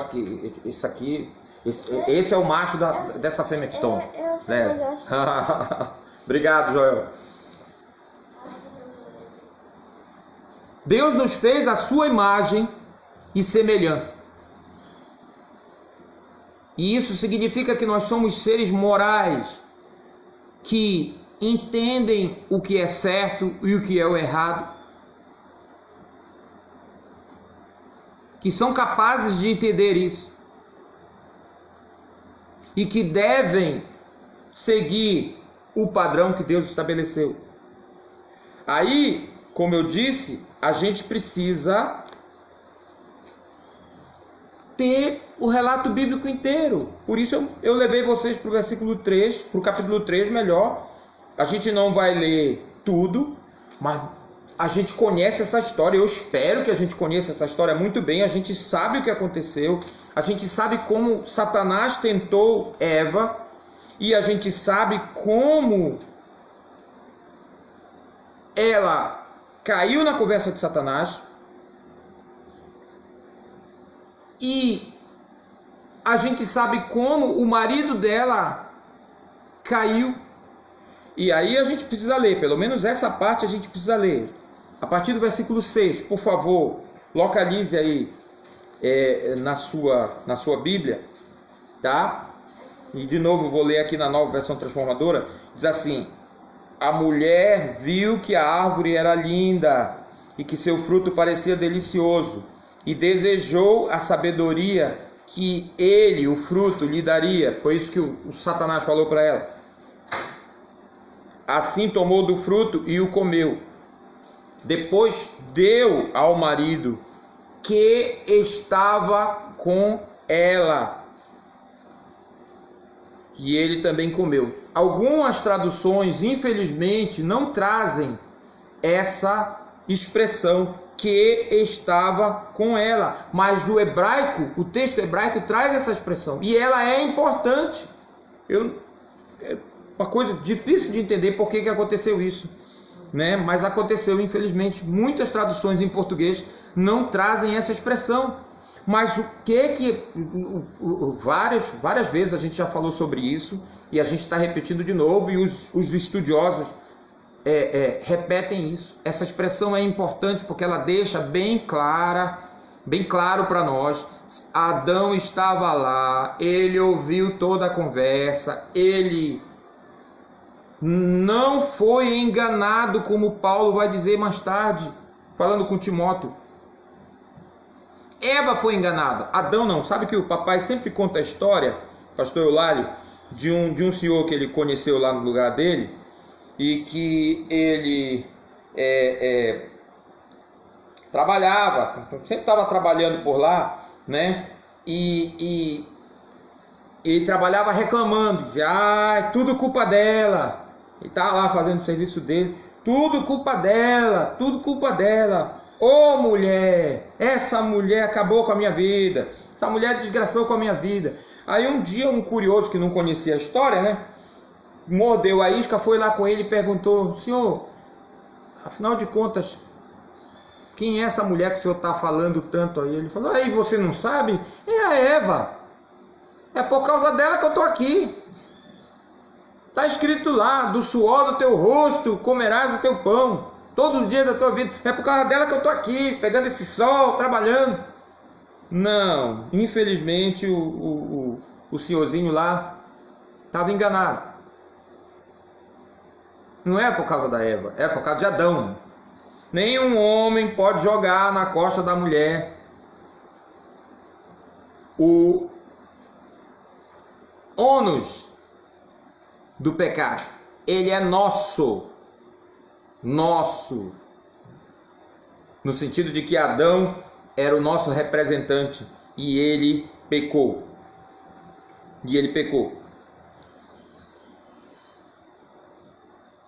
que isso aqui, esse é o macho dessa fêmea que toma. Eu sei, mas eu acho. Obrigado, Joel. Deus nos fez a sua imagem e semelhança. E isso significa que nós somos seres morais, que entendem o que é certo e o que é o errado, que são capazes de entender isso e que devem seguir o padrão que Deus estabeleceu. Aí, como eu disse, a gente precisa ter o relato bíblico inteiro. Por isso eu levei vocês para o versículo 3, para o capítulo 3 melhor. A gente não vai ler tudo, mas a gente conhece essa história. Eu espero que a gente conheça essa história muito bem. A gente sabe o que aconteceu. A gente sabe como Satanás tentou Eva. E a gente sabe como ela caiu na conversa de Satanás. E a gente sabe como o marido dela caiu. E aí a gente precisa ler, pelo menos essa parte a gente precisa ler. A partir do versículo 6, por favor, localize aí na sua Bíblia, tá? E de novo vou ler aqui na Nova Versão Transformadora. Diz assim: a mulher viu que a árvore era linda e que seu fruto parecia delicioso, e desejou a sabedoria que ele, o fruto, lhe daria. Foi isso que o Satanás falou para ela. Assim tomou do fruto e o comeu. Depois deu ao marido que estava com ela, e ele também comeu. Algumas traduções, infelizmente, não trazem essa expressão, que estava com ela, mas o hebraico, o texto hebraico traz essa expressão, e ela é importante. É uma coisa difícil de entender por que aconteceu isso, né? Mas aconteceu, infelizmente. Muitas traduções em português não trazem essa expressão. Mas o que várias vezes a gente já falou sobre isso, e a gente está repetindo de novo, e os estudiosos repetem isso. Essa expressão é importante porque ela deixa bem claro para nós. Adão estava lá, ele ouviu toda a conversa, ele não foi enganado, como Paulo vai dizer mais tarde, falando com Timóteo. Eva foi enganada, Adão não. Sabe que o papai sempre conta a história, pastor Eulário, de um senhor que ele conheceu lá no lugar dele, e que ele trabalhava, sempre estava trabalhando por lá, né? E ele trabalhava reclamando, dizia: é tudo culpa dela. Ele estava lá fazendo o serviço dele. Tudo culpa dela, tudo culpa dela. Ô mulher, essa mulher acabou com a minha vida. Essa mulher desgraçou com a minha vida. Aí um dia um curioso que não conhecia a história, né? Mordeu a isca, foi lá com ele e perguntou: senhor, afinal de contas, quem é essa mulher que o senhor está falando tanto aí? Ele falou: aí você não sabe? É a Eva. É por causa dela que eu estou aqui. Está escrito lá: do suor do teu rosto comerás o teu pão, todos os dias da tua vida. É por causa dela que eu estou aqui, pegando esse sol, trabalhando. Não, infelizmente o senhorzinho lá estava enganado. Não é por causa da Eva, é por causa de Adão. Nenhum homem pode jogar na costa da mulher o ônus do pecado. Ele é nosso. Nosso. No sentido de que Adão era o nosso representante e ele pecou.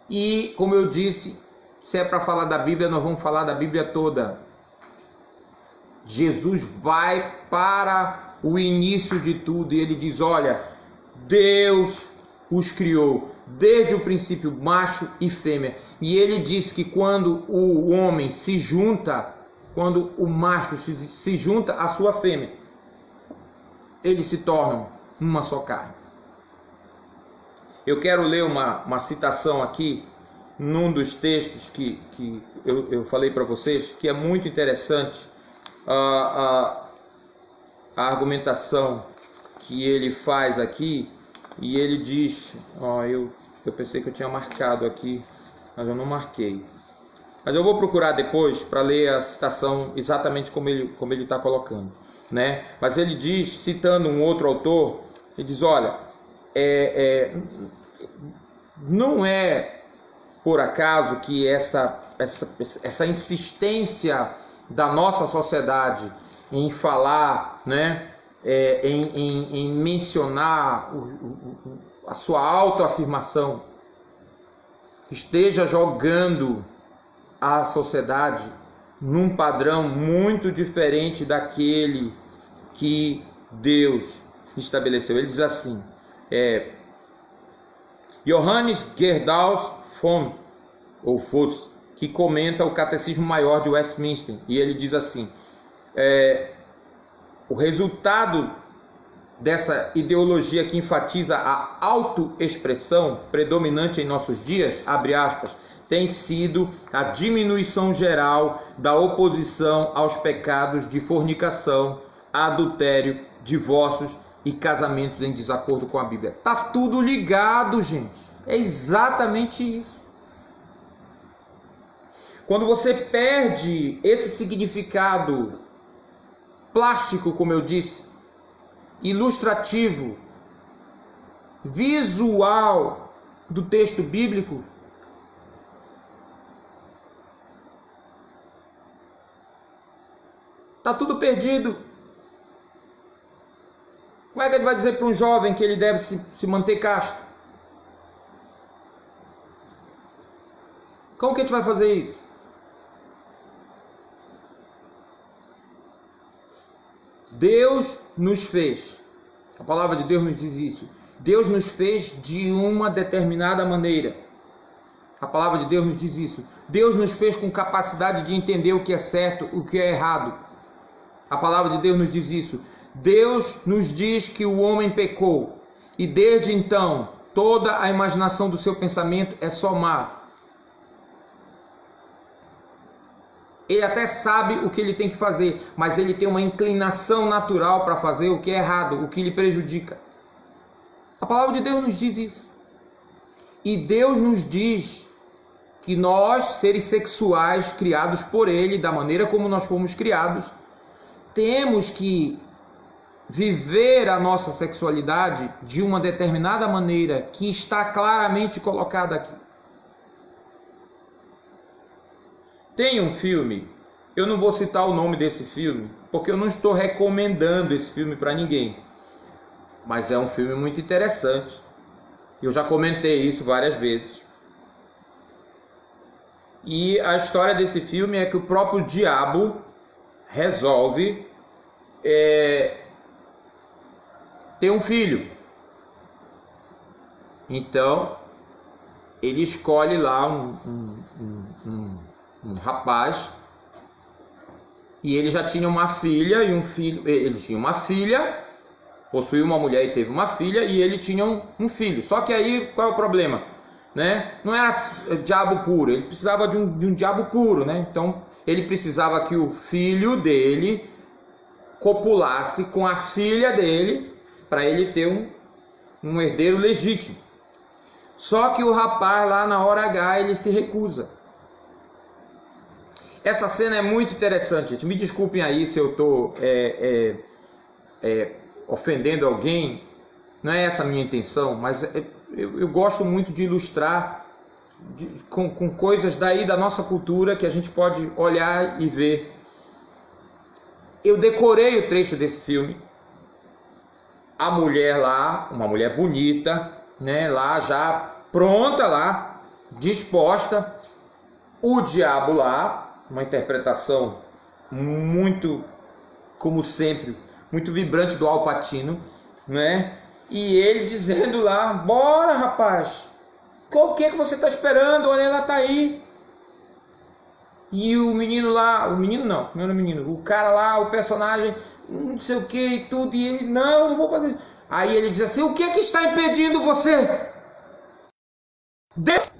E, como eu disse, se é para falar da Bíblia, nós vamos falar da Bíblia toda. Jesus vai para o início de tudo e ele diz: olha, Deus os criou desde o princípio, macho e fêmea. E ele diz que quando o homem se junta, quando o macho se junta à sua fêmea, eles se tornam uma só carne. Eu quero ler uma citação aqui, num dos textos que eu falei para vocês, que é muito interessante, a argumentação que ele faz aqui. E ele diz, eu pensei que eu tinha marcado aqui, mas eu não marquei. Mas eu vou procurar depois para ler a citação exatamente como ele está colocando, né? Mas ele diz, citando um outro autor, ele diz: olha, não é por acaso que essa insistência da nossa sociedade em falar, né, em mencionar a sua autoafirmação, esteja jogando a sociedade num padrão muito diferente daquele que Deus estabeleceu. Ele diz assim, Johannes Gerdaus von Voss, que comenta o Catecismo Maior de Westminster, e ele diz assim: o resultado dessa ideologia que enfatiza a autoexpressão predominante em nossos dias, abre aspas, tem sido a diminuição geral da oposição aos pecados de fornicação, adultério, divórcios e casamentos em desacordo com a Bíblia. Tá tudo ligado, gente. É exatamente isso. Quando você perde esse significado plástico, como eu disse, ilustrativo, visual do texto bíblico, está tudo perdido. Como é que ele vai dizer para um jovem que ele deve se manter casto? Como que a gente vai fazer isso? Deus nos fez, a palavra de Deus nos diz isso, Deus nos fez de uma determinada maneira. A palavra de Deus nos diz isso. Deus nos fez com capacidade de entender o que é certo, o que é errado. A palavra de Deus nos diz isso. Deus nos diz que o homem pecou e desde então toda a imaginação do seu pensamento é só má. Ele até sabe o que ele tem que fazer, mas ele tem uma inclinação natural para fazer o que é errado, o que lhe prejudica. A palavra de Deus nos diz isso. E Deus nos diz que nós, seres sexuais criados por Ele, da maneira como nós fomos criados, temos que viver a nossa sexualidade de uma determinada maneira que está claramente colocada aqui. Tem um filme, eu não vou citar o nome desse filme, porque eu não estou recomendando esse filme para ninguém, mas é um filme muito interessante. Eu já comentei isso várias vezes. E a história desse filme é que o próprio diabo resolve ter um filho. Então, ele escolhe lá um rapaz, e ele já tinha uma filha e um filho. Ele tinha uma filha, possuiu uma mulher e teve uma filha, e ele tinha um filho. Só que aí, qual é o problema? Né? Não era diabo puro, ele precisava de um diabo puro, né? Então, ele precisava que o filho dele copulasse com a filha dele, para ele ter um herdeiro legítimo. Só que o rapaz lá na hora H, ele se recusa. Essa cena é muito interessante, gente. Me desculpem aí se eu estou ofendendo alguém. Não é essa a minha intenção, mas eu gosto muito de ilustrar com coisas daí da nossa cultura que a gente pode olhar e ver. Eu decorei o trecho desse filme. A mulher lá, uma mulher bonita, né, lá já pronta lá, disposta. O diabo lá, uma interpretação muito, como sempre, muito vibrante do Al Pacino, né? E ele dizendo lá: bora, rapaz, o que você está esperando? Olha, ela tá aí. E o menino lá, o menino não era menino, o cara lá, o personagem, não sei o que e tudo, e ele, não vou fazer. Aí ele diz assim: o que está impedindo você? Deus?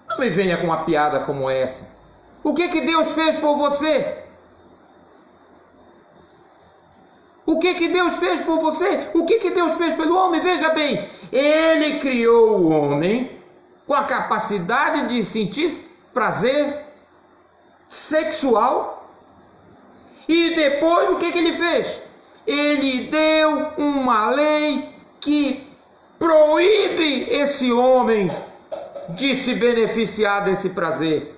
Não me venha com uma piada como essa. O que Deus fez por você? O que Deus fez por você? O que Deus fez pelo homem? Veja bem, Ele criou o homem com a capacidade de sentir prazer sexual. E depois o que Ele fez? Ele deu uma lei que proíbe esse homem de se beneficiar desse prazer,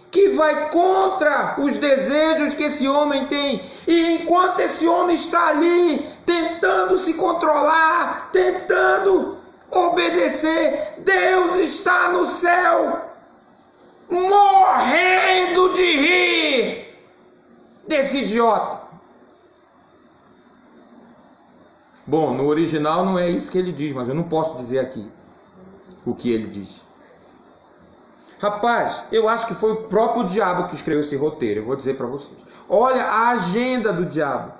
que vai contra os desejos que esse homem tem. E enquanto esse homem está ali tentando se controlar, tentando obedecer, Deus está no céu morrendo de rir desse idiota. Bom, no original não é isso que ele diz, mas eu não posso dizer aqui o que ele diz. Rapaz, eu acho que foi o próprio diabo que escreveu esse roteiro. Eu vou dizer para vocês. Olha a agenda do diabo.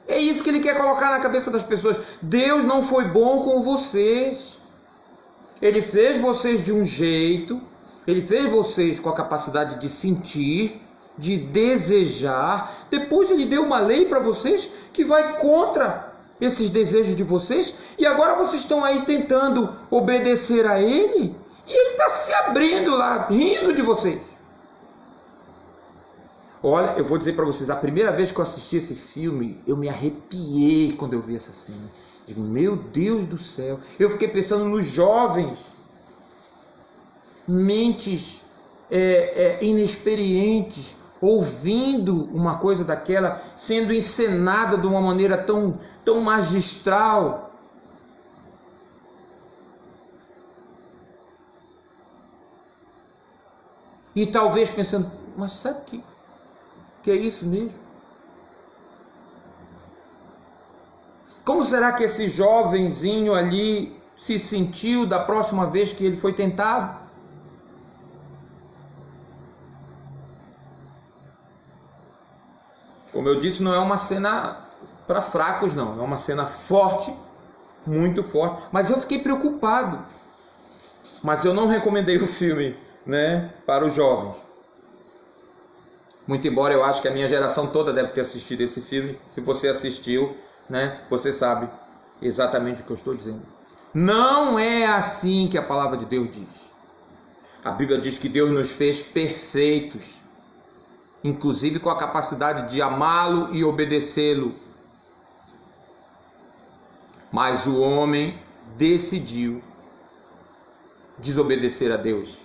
É isso que ele quer colocar na cabeça das pessoas. Deus não foi bom com vocês. Ele fez vocês de um jeito. Ele fez vocês com a capacidade de sentir, de desejar. Depois ele deu uma lei para vocês que vai contra esses desejos de vocês. E agora vocês estão aí tentando obedecer a ele. E ele está se abrindo lá, rindo de vocês. Olha, eu vou dizer para vocês, a primeira vez que eu assisti esse filme, eu me arrepiei quando eu vi essa cena. Digo, meu Deus do céu. Eu fiquei pensando nos jovens, mentes inexperientes, ouvindo uma coisa daquela, sendo encenada de uma maneira tão magistral. E talvez pensando, mas sabe que é isso mesmo? Como será que esse jovenzinho ali se sentiu da próxima vez que ele foi tentado? Como eu disse, não é uma cena para fracos, não. É uma cena forte, muito forte. Mas eu fiquei preocupado. Mas eu não recomendei o filme, né, para os jovens. Muito embora eu acho que a minha geração toda deve ter assistido esse filme. Se você assistiu, né, você sabe exatamente o que eu estou dizendo. Não é assim que a palavra de Deus diz. A Bíblia diz que Deus nos fez perfeitos, inclusive com a capacidade de amá-lo e obedecê-lo. Mas o homem decidiu desobedecer a Deus.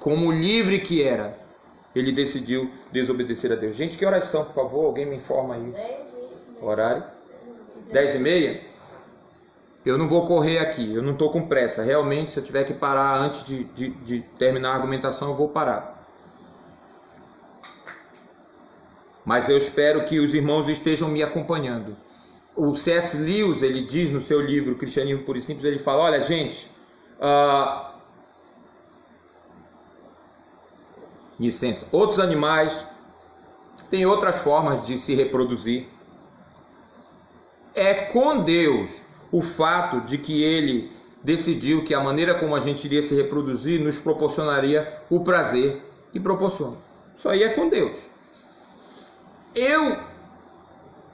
Como livre que era, ele decidiu desobedecer a Deus. Gente, que horas são, por favor? Alguém me informa aí. 10h30. Horário? 10h30? Eu não vou correr aqui, eu não estou com pressa. Realmente, se eu tiver que parar antes de terminar a argumentação, eu vou parar. Mas eu espero que os irmãos estejam me acompanhando. O C.S. Lewis, ele diz no seu livro Cristianismo Puro e Simples, ele fala, olha gente, licença, outros animais têm outras formas de se reproduzir. É com Deus o fato de que ele decidiu que a maneira como a gente iria se reproduzir nos proporcionaria o prazer que proporciona. Isso aí é com Deus.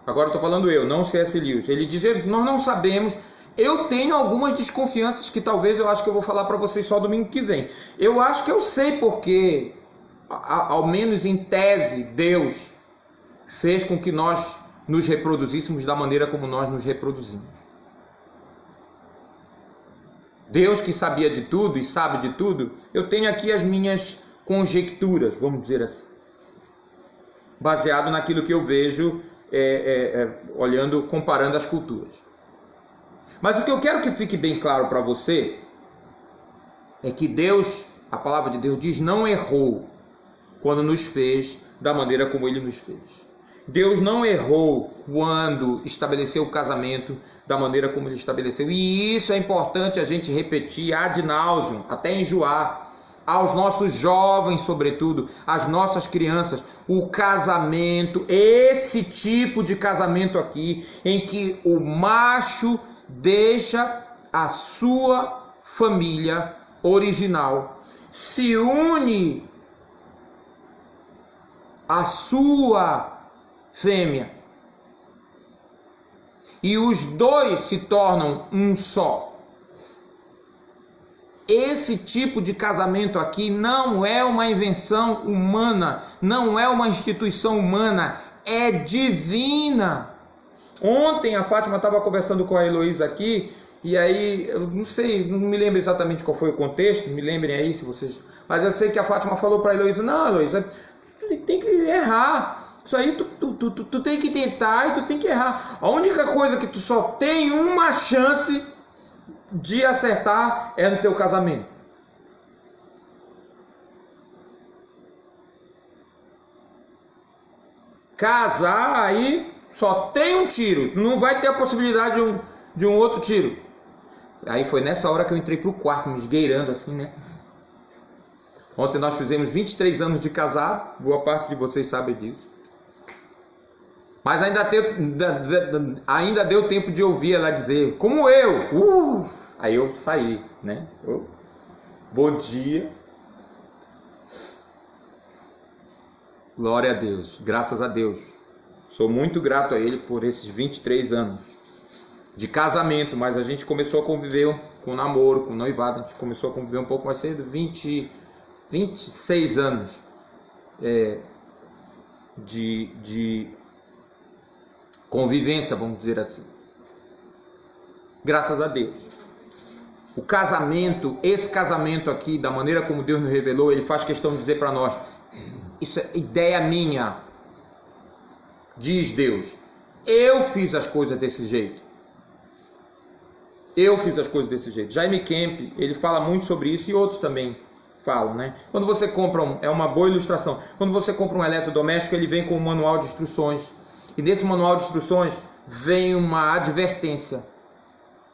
Agora estou falando eu, não o C.S. Lewis. Ele diz, nós não sabemos. Eu tenho algumas desconfianças que talvez eu acho que eu vou falar para vocês só domingo que vem. Eu acho que eu sei porque, ao menos em tese, Deus fez com que nós nos reproduzíssemos da maneira como nós nos reproduzimos. Deus que sabia de tudo e sabe de tudo, eu tenho aqui as minhas conjecturas, vamos dizer assim, baseado naquilo que eu vejo, olhando, comparando as culturas. Mas o que eu quero que fique bem claro para você é que Deus, a palavra de Deus diz, não errou quando nos fez da maneira como Ele nos fez. Deus não errou quando estabeleceu o casamento da maneira como Ele estabeleceu. E isso é importante a gente repetir ad nauseam, até enjoar. Aos nossos jovens, sobretudo, às nossas crianças, o casamento, esse tipo de casamento aqui, em que o macho deixa a sua família original, se une à sua fêmea, e os dois se tornam um só. Esse tipo de casamento aqui não é uma invenção humana, não é uma instituição humana, é divina. Ontem a Fátima estava conversando com a Heloísa aqui, e aí, eu não sei, não me lembro exatamente qual foi o contexto, me lembrem aí se vocês... Mas eu sei que a Fátima falou para a Heloísa, não, Heloísa, tu tem que errar, isso aí tu tem que tentar e tu tem que errar. A única coisa que tu só tem uma chance de acertar é no teu casamento. Casar aí só tem um tiro, não vai ter a possibilidade de um outro tiro. Aí foi nessa hora que eu entrei pro quarto, me esgueirando assim, né? Ontem nós fizemos 23 anos de casado, boa parte de vocês sabe disso. Mas ainda deu tempo de ouvir ela dizer, como eu. Aí eu saí, né? Bom dia. Glória a Deus, graças a Deus. Sou muito grato a Ele por esses 23 anos de casamento, mas a gente começou a conviver com namoro, com noivado, a gente começou a conviver um pouco mais cedo, 26 anos de convivência, vamos dizer assim. Graças a Deus. O casamento, esse casamento aqui, da maneira como Deus nos revelou, Ele faz questão de dizer para nós, isso é ideia minha, diz Deus, eu fiz as coisas desse jeito. Eu fiz as coisas desse jeito. Jaime Kemp, ele fala muito sobre isso e outros também falam, né? Quando você compra é uma boa ilustração. Quando você compra um eletrodoméstico, ele vem com um manual de instruções. E nesse manual de instruções vem uma advertência.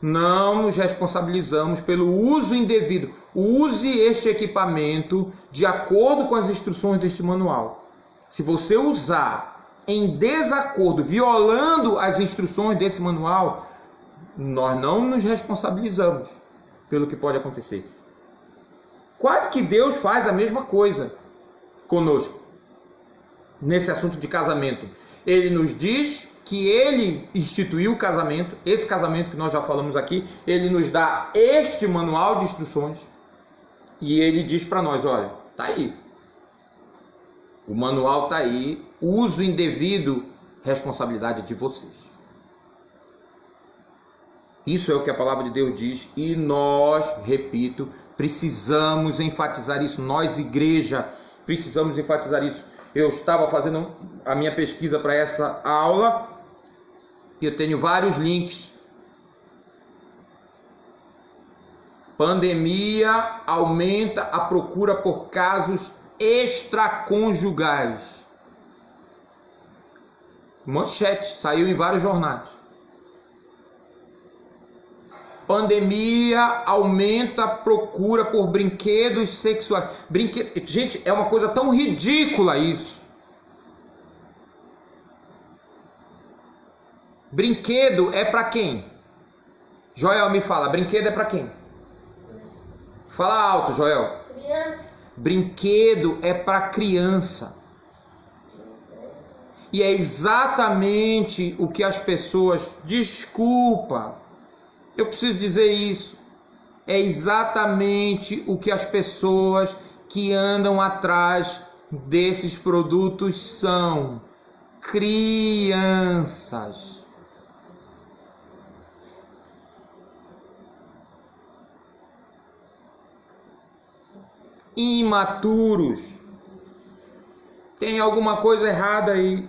Não nos responsabilizamos pelo uso indevido. Use este equipamento de acordo com as instruções deste manual. Se você usar em desacordo, violando as instruções desse manual, nós não nos responsabilizamos pelo que pode acontecer. Quase que Deus faz a mesma coisa conosco nesse assunto de casamento. Ele nos diz que Ele instituiu o casamento, esse casamento que nós já falamos aqui, Ele nos dá este manual de instruções e Ele diz para nós, olha, tá aí. O manual tá aí, uso indevido, responsabilidade de vocês. Isso é o que a palavra de Deus diz e nós, repito, precisamos enfatizar isso. Nós, igreja, precisamos enfatizar isso. Eu estava fazendo a minha pesquisa para essa aula e eu tenho vários links Pandemia aumenta a procura por casos extraconjugais. Manchete, saiu em vários jornais. Pandemia aumenta a procura por brinquedos sexuais. Gente, é uma coisa tão ridícula isso. Brinquedo é para quem? Joel, me fala, brinquedo é para quem? Fala alto, Joel. Criança. Brinquedo é para criança. E é exatamente o que as pessoas... Desculpa, eu preciso dizer isso. É exatamente o que as pessoas que andam atrás desses produtos são. Crianças. Imaturos. Tem alguma coisa errada aí.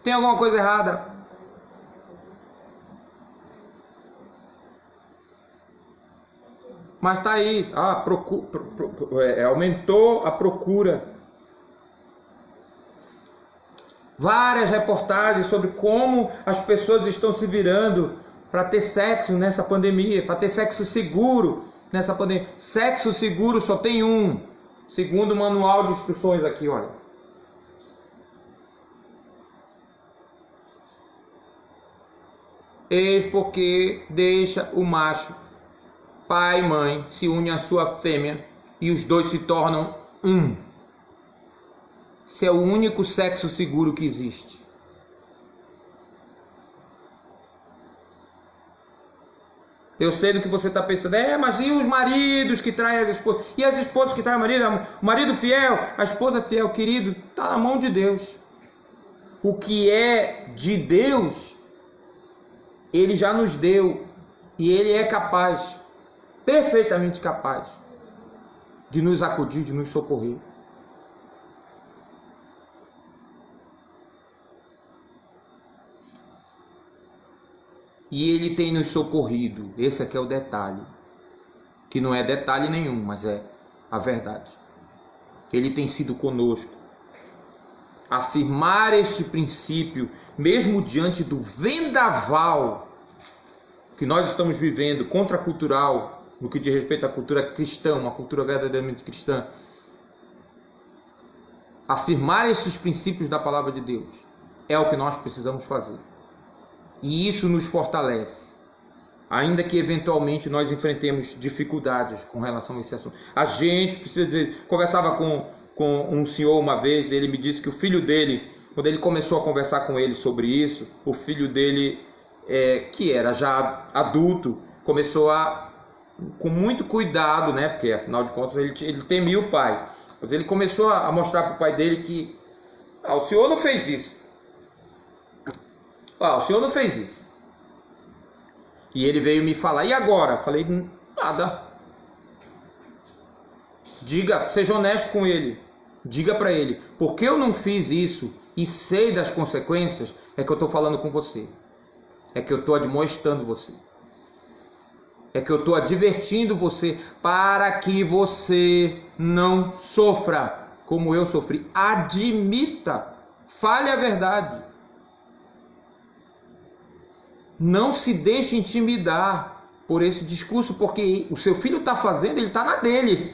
Tem alguma coisa errada. Mas tá aí. Aumentou a procura. Várias reportagens sobre como as pessoas estão se virando para ter sexo nessa pandemia, para ter sexo seguro nessa pandemia. Sexo seguro só tem um, segundo o manual de instruções aqui, olha. Eis porque deixa o macho, pai e mãe, se une à sua fêmea e os dois se tornam um. Esse é o único sexo seguro que existe. Eu sei do que você está pensando. Mas e os maridos que traem as esposas? E as esposas que traem o marido? O marido fiel, a esposa fiel, querido, está na mão de Deus. O que é de Deus, Ele já nos deu. E Ele é capaz, perfeitamente capaz, de nos acudir, de nos socorrer. E Ele tem nos socorrido. Esse aqui é o detalhe. Que não é detalhe nenhum, mas é a verdade. Ele tem sido conosco. Afirmar este princípio, mesmo diante do vendaval que nós estamos vivendo, contracultural, no que diz respeito à cultura cristã, uma cultura verdadeiramente cristã. Afirmar estes princípios da palavra de Deus é o que nós precisamos fazer. E isso nos fortalece, ainda que eventualmente nós enfrentemos dificuldades com relação a esse assunto. A gente precisa dizer, conversava com um senhor uma vez, ele me disse que o filho dele, quando ele começou a conversar com ele sobre isso, o filho dele, que era já adulto, começou a, com muito cuidado, né, porque afinal de contas ele temia o pai, mas ele começou a mostrar para o pai dele que o senhor não fez isso. O senhor não fez isso. E ele veio me falar, e agora? Falei, nada. Diga, seja honesto com ele. Diga para ele, porque eu não fiz isso e sei das consequências, é que eu estou falando com você. É que eu estou admoestando você. É que eu estou advertindo você para que você não sofra como eu sofri. Admita. Fale a verdade. Não se deixe intimidar por esse discurso, porque o seu filho está fazendo, ele está na dele.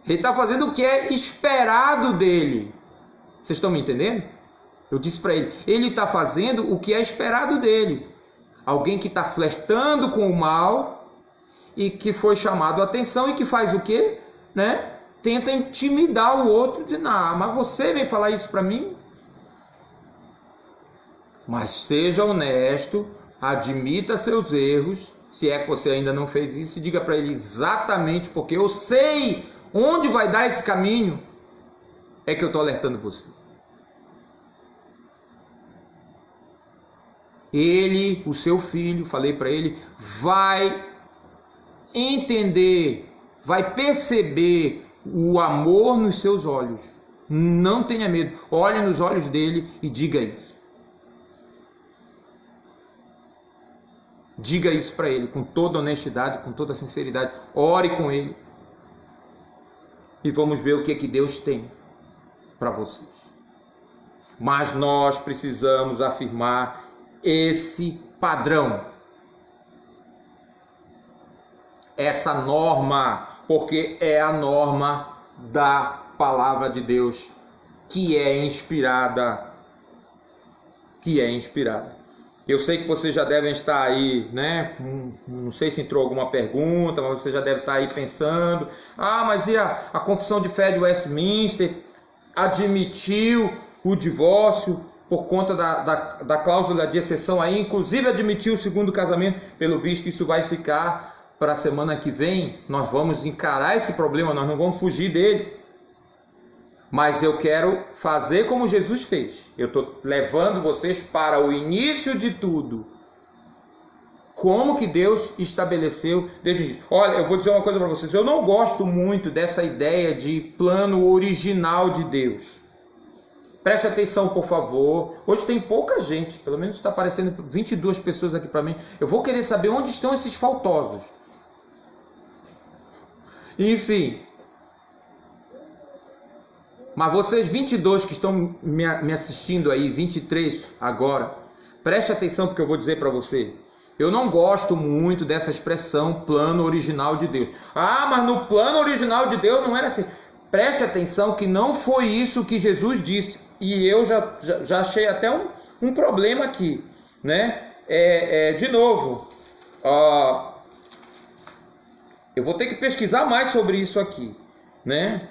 Ele está fazendo o que é esperado dele. Vocês estão me entendendo? Eu disse para ele está fazendo o que é esperado dele. Alguém que está flertando com o mal e que foi chamado a atenção e que faz o quê? Né? Tenta intimidar o outro, dizendo, mas você vem falar isso para mim? Mas seja honesto, admita seus erros, se é que você ainda não fez isso, e diga para ele exatamente, porque eu sei onde vai dar esse caminho, é que eu estou alertando você. Ele, o seu filho, falei para ele, vai entender, vai perceber o amor nos seus olhos. Não tenha medo, olhe nos olhos dele e diga isso. Diga isso para ele com toda honestidade, com toda sinceridade. Ore com ele. E vamos ver o que é que Deus tem para vocês. Mas nós precisamos afirmar esse padrão, essa norma, porque é a norma da palavra de Deus, que é inspirada. Eu sei que vocês já devem estar aí, né? Não sei se entrou alguma pergunta, mas você já deve estar aí pensando: mas e a Confissão de Fé de Westminster admitiu o divórcio por conta da cláusula de exceção aí, inclusive admitiu o segundo casamento. Pelo visto, isso vai ficar para a semana que vem. Nós vamos encarar esse problema, nós não vamos fugir dele. Mas eu quero fazer como Jesus fez. Eu estou levando vocês para o início de tudo. Como que Deus estabeleceu desde o início. Olha, eu vou dizer uma coisa para vocês. Eu não gosto muito dessa ideia de plano original de Deus. Preste atenção, por favor. Hoje tem pouca gente. Pelo menos está aparecendo 22 pessoas aqui para mim. Eu vou querer saber onde estão esses faltosos. Enfim. Mas vocês 22 que estão me assistindo aí, 23 agora, preste atenção porque eu vou dizer para você. Eu não gosto muito dessa expressão plano original de Deus. Mas no plano original de Deus não era assim. Preste atenção que não foi isso que Jesus disse. E eu já achei até um problema aqui, né? De novo, eu vou ter que pesquisar mais sobre isso aqui, né?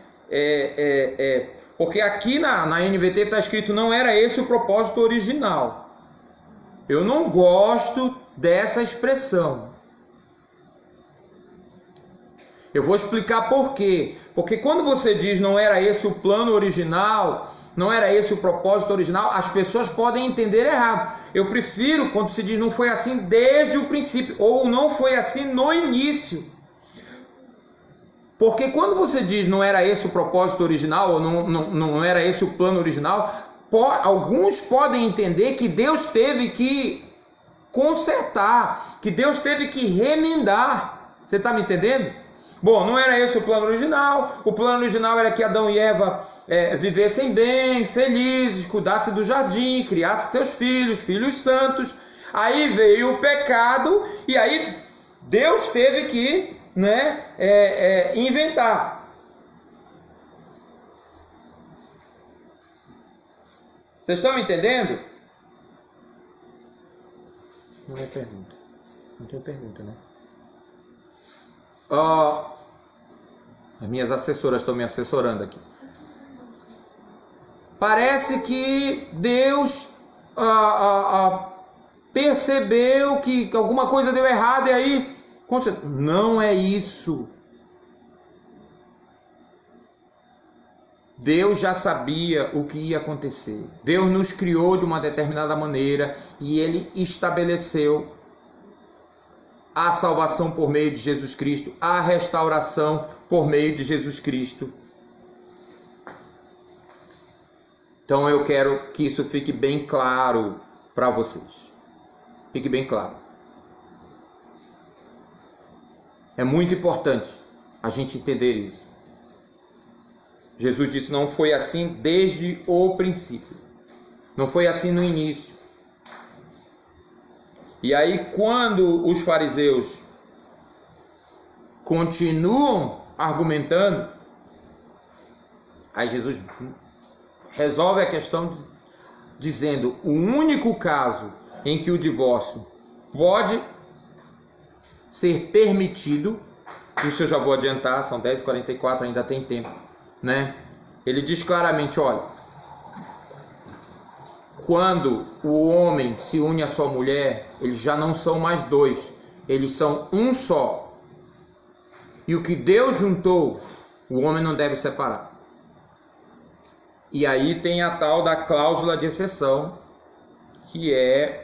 Porque aqui na NVT está escrito: não era esse o propósito original. Eu não gosto dessa expressão. Eu vou explicar por quê. Porque quando você diz não era esse o plano original, não era esse o propósito original, as pessoas podem entender errado. Eu prefiro quando se diz não foi assim desde o princípio, ou não foi assim no início. Porque quando você diz não era esse o propósito original, ou não era esse o plano original, alguns podem entender que Deus teve que consertar, que Deus teve que remendar. Você está me entendendo? Bom, não era esse o plano original. O plano original era que Adão e Eva vivessem bem, felizes, cuidassem do jardim, criassem seus filhos santos. Aí veio o pecado e aí Deus teve que inventar. Vocês estão me entendendo? Não é pergunta. Não tem pergunta, né? As minhas assessoras estão me assessorando aqui. Parece que Deus percebeu que alguma coisa deu errado e aí... Não é isso. Deus já sabia o que ia acontecer. Deus nos criou de uma determinada maneira e Ele estabeleceu a salvação por meio de Jesus Cristo, a restauração por meio de Jesus Cristo. Então eu quero que isso fique bem claro para vocês. Fique bem claro. É muito importante a gente entender isso. Jesus disse: não foi assim desde o princípio. Não foi assim no início. E aí, quando os fariseus continuam argumentando, aí Jesus resolve a questão dizendo: o único caso em que o divórcio pode ser permitido, isso eu já vou adiantar, são 10h44, ainda tem tempo, né? Ele diz claramente: olha, quando o homem se une à sua mulher, eles já não são mais dois, eles são um só. E o que Deus juntou, o homem não deve separar. E aí tem a tal da cláusula de exceção, que é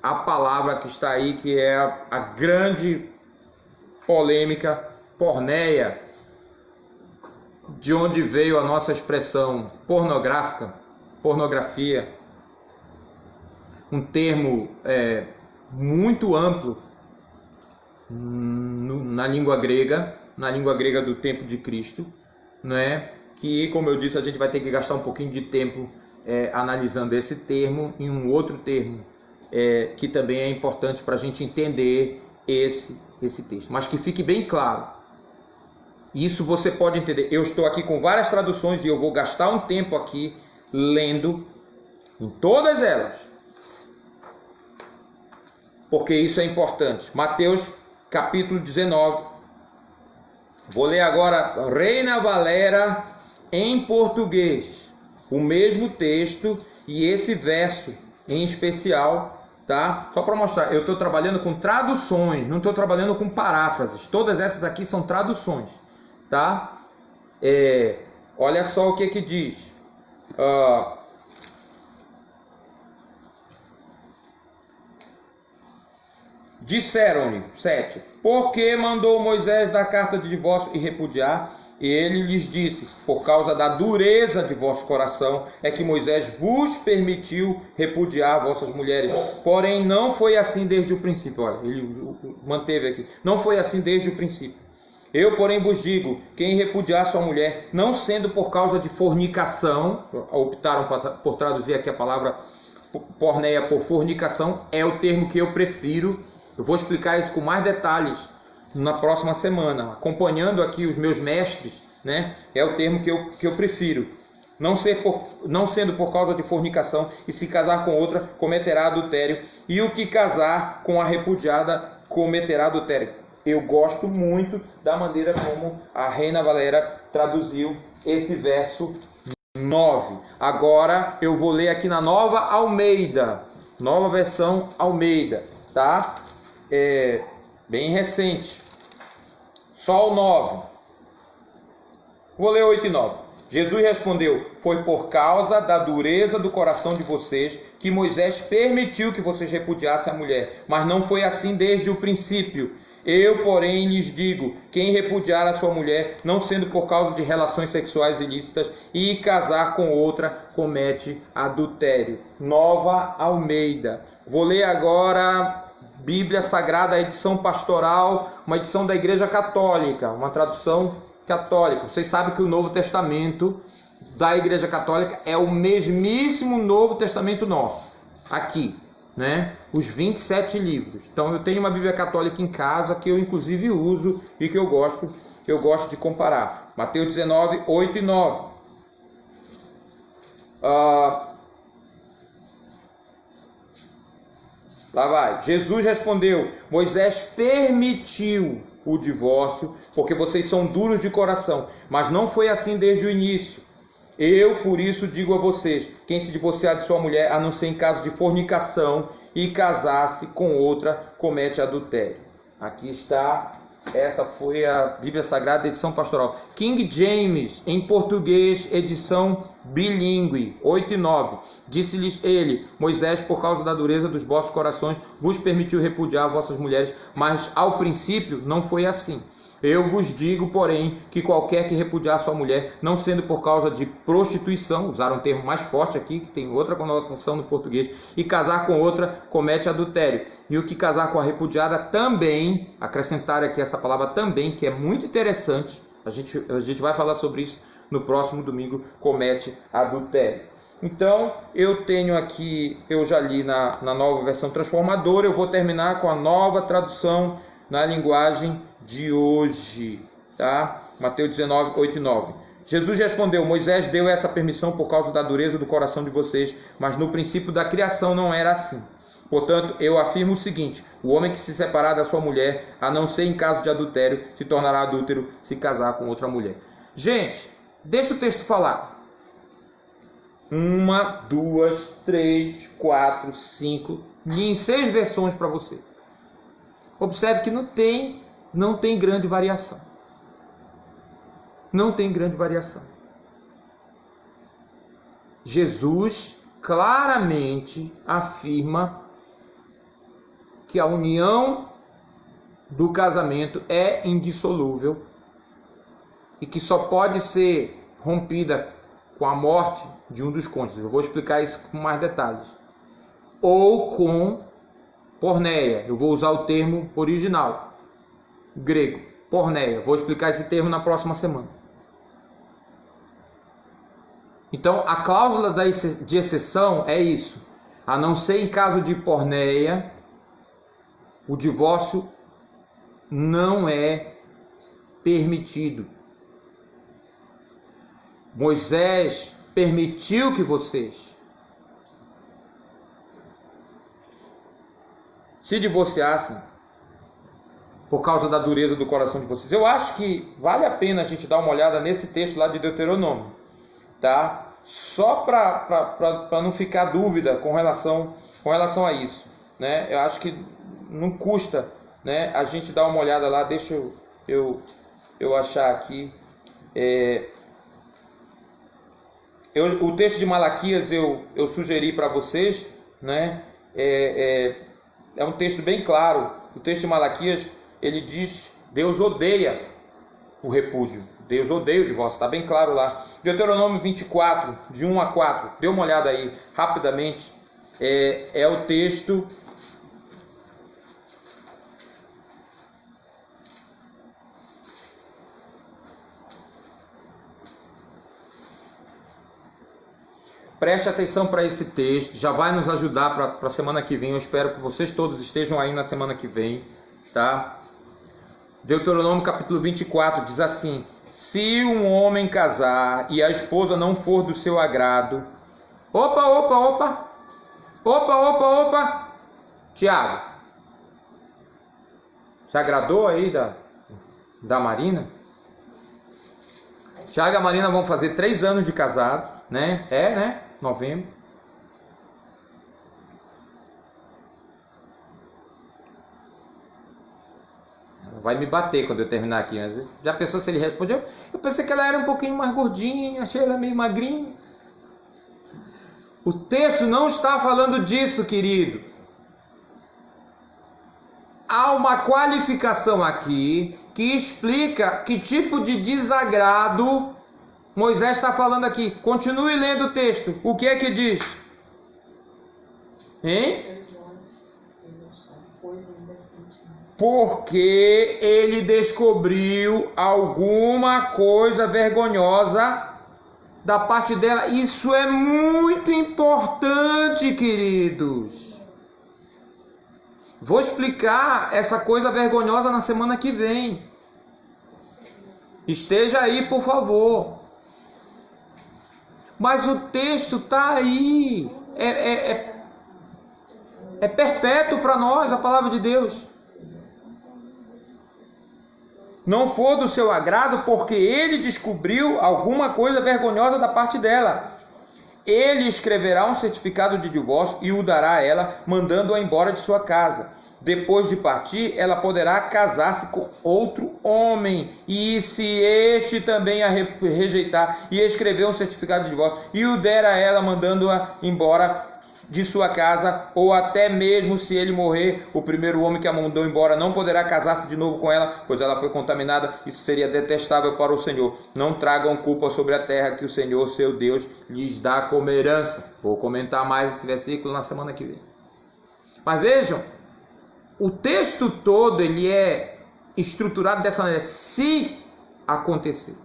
a palavra que está aí, que é a grande polêmica, porneia, de onde veio a nossa expressão pornografia, um termo muito amplo na língua grega do tempo de Cristo, não é? Que, como eu disse, a gente vai ter que gastar um pouquinho de tempo analisando esse termo e um outro termo que também é importante para a gente entender esse texto. Mas que fique bem claro, isso você pode entender. Eu estou aqui com várias traduções e eu vou gastar um tempo aqui lendo em todas elas, porque isso é importante. Mateus capítulo 19. Vou ler agora Reina Valera em português, o mesmo texto e esse verso em especial, tá? Só para mostrar, eu estou trabalhando com traduções, não estou trabalhando com paráfrases. Todas essas aqui são traduções, tá? Olha só o que diz. Disseram-lhe, 7, porque mandou Moisés dar carta de divórcio e repudiar? E ele lhes disse, por causa da dureza de vosso coração, é que Moisés vos permitiu repudiar vossas mulheres. Porém, não foi assim desde o princípio. Olha, ele manteve aqui. Não foi assim desde o princípio. Eu, porém, vos digo, quem repudiar sua mulher, não sendo por causa de fornicação, optaram por traduzir aqui a palavra porneia por fornicação, é o termo que eu prefiro. Eu vou explicar isso com mais detalhes na próxima semana, acompanhando aqui os meus mestres, né? É o termo que eu prefiro. Não sendo por causa de fornicação, e se casar com outra, cometerá adultério. E o que casar com a repudiada, cometerá adultério. Eu gosto muito da maneira como a Reina Valera traduziu esse verso 9. Agora eu vou ler aqui na Nova Almeida, nova versão Almeida, tá? Bem recente, só o 9. Vou ler 8 e 9. Jesus respondeu, foi por causa da dureza do coração de vocês que Moisés permitiu que vocês repudiassem a mulher, mas não foi assim desde o princípio. Eu, porém, lhes digo, quem repudiar a sua mulher, não sendo por causa de relações sexuais ilícitas, e casar com outra, comete adultério. Nova Almeida. Vou ler agora Bíblia Sagrada, edição pastoral, uma edição da Igreja Católica, uma tradução católica. Vocês sabem que o Novo Testamento da Igreja Católica é o mesmíssimo Novo Testamento nosso, aqui, né? Os 27 livros. Então eu tenho uma Bíblia Católica em casa que eu inclusive uso e que eu gosto de comparar. Mateus 19, 8 e 9. Lá vai. Jesus respondeu, Moisés permitiu o divórcio porque vocês são duros de coração, mas não foi assim desde o início. Eu, por isso, digo a vocês, quem se divorciar de sua mulher, a não ser em caso de fornicação, e casar-se com outra, comete adultério. Aqui está, essa foi a Bíblia Sagrada, edição pastoral. King James, em português, edição bilíngue, 8 e 9. Disse-lhes ele, Moisés, por causa da dureza dos vossos corações, vos permitiu repudiar vossas mulheres, mas ao princípio não foi assim. Eu vos digo, porém, que qualquer que repudiar sua mulher, não sendo por causa de prostituição, usaram um termo mais forte aqui, que tem outra conotação no português, e casar com outra, comete adultério. E o que casar com a repudiada também, acrescentar aqui essa palavra também, que é muito interessante, a gente vai falar sobre isso no próximo domingo, comete adultério. Então, eu tenho aqui, eu já li na nova versão transformadora, eu vou terminar com a nova tradução na linguagem de hoje, tá? Mateus 19, 8 e 9. Jesus respondeu, Moisés deu essa permissão por causa da dureza do coração de vocês, mas no princípio da criação não era assim. Portanto, eu afirmo o seguinte, o homem que se separar da sua mulher, a não ser em caso de adultério, se tornará adúltero se casar com outra mulher. Gente, deixa o texto falar. 1, 2, 3, 4, 5, li em 6 versões para você. Observe que não tem grande variação. Não tem grande variação. Jesus claramente afirma que a união do casamento é indissolúvel e que só pode ser rompida com a morte de um dos cônjuges. Eu vou explicar isso com mais detalhes. Ou com porneia, eu vou usar o termo original, grego, porneia. Vou explicar esse termo na próxima semana. Então, a cláusula de exceção é isso. A não ser em caso de porneia, o divórcio não é permitido. Moisés permitiu que vocês se divorciassem por causa da dureza do coração de vocês. Eu acho que vale a pena a gente dar uma olhada nesse texto lá de Deuteronômio, tá? Só para não ficar dúvida com relação a isso, né? Eu acho que não custa, né, a gente dar uma olhada lá. Deixa eu achar aqui. O texto de Malaquias eu sugeri para vocês, né? É um texto bem claro. O texto de Malaquias, ele diz: Deus odeia o repúdio, Deus odeia o divórcio, está bem claro lá. Deuteronômio 24, de 1 a 4, dê uma olhada aí rapidamente. É o texto Preste atenção para esse texto, já vai nos ajudar para a semana que vem. Eu espero que vocês todos estejam aí na semana que vem, tá? Deuteronômio capítulo 24 diz assim: se um homem casar e a esposa não for do seu agrado... Opa! Tiago, se agradou aí da Marina? Tiago e a Marina vão fazer 3 anos de casado, né? né? Novembro. Ela vai me bater quando eu terminar aqui. Já pensou se ele respondeu? Eu pensei que ela era um pouquinho mais gordinha, achei ela meio magrinha. O texto não está falando disso, querido. Há uma qualificação aqui que explica que tipo de desagrado Moisés está falando aqui. Continue lendo o texto. O que é que diz? Hein? Porque ele descobriu alguma coisa vergonhosa da parte dela. Isso é muito importante, queridos. Vou explicar essa coisa vergonhosa na semana que vem. Esteja aí, por favor. Mas o texto está aí. É perpétuo para nós a palavra de Deus. Não for do seu agrado, porque ele descobriu alguma coisa vergonhosa da parte dela. Ele escreverá um certificado de divórcio e o dará a ela, mandando-a embora de sua casa. Depois de partir, ela poderá casar-se com outro homem. E se este também a rejeitar e escrever um certificado de divórcio e o der a ela, mandando-a embora de sua casa, ou até mesmo se ele morrer, o primeiro homem que a mandou embora não poderá casar-se de novo com ela, pois ela foi contaminada. Isso seria detestável para o Senhor. Não tragam culpa sobre a terra que o Senhor, seu Deus, lhes dá como herança. Vou comentar mais esse versículo na semana que vem. Mas vejam, o texto todo ele é estruturado dessa maneira: se acontecer.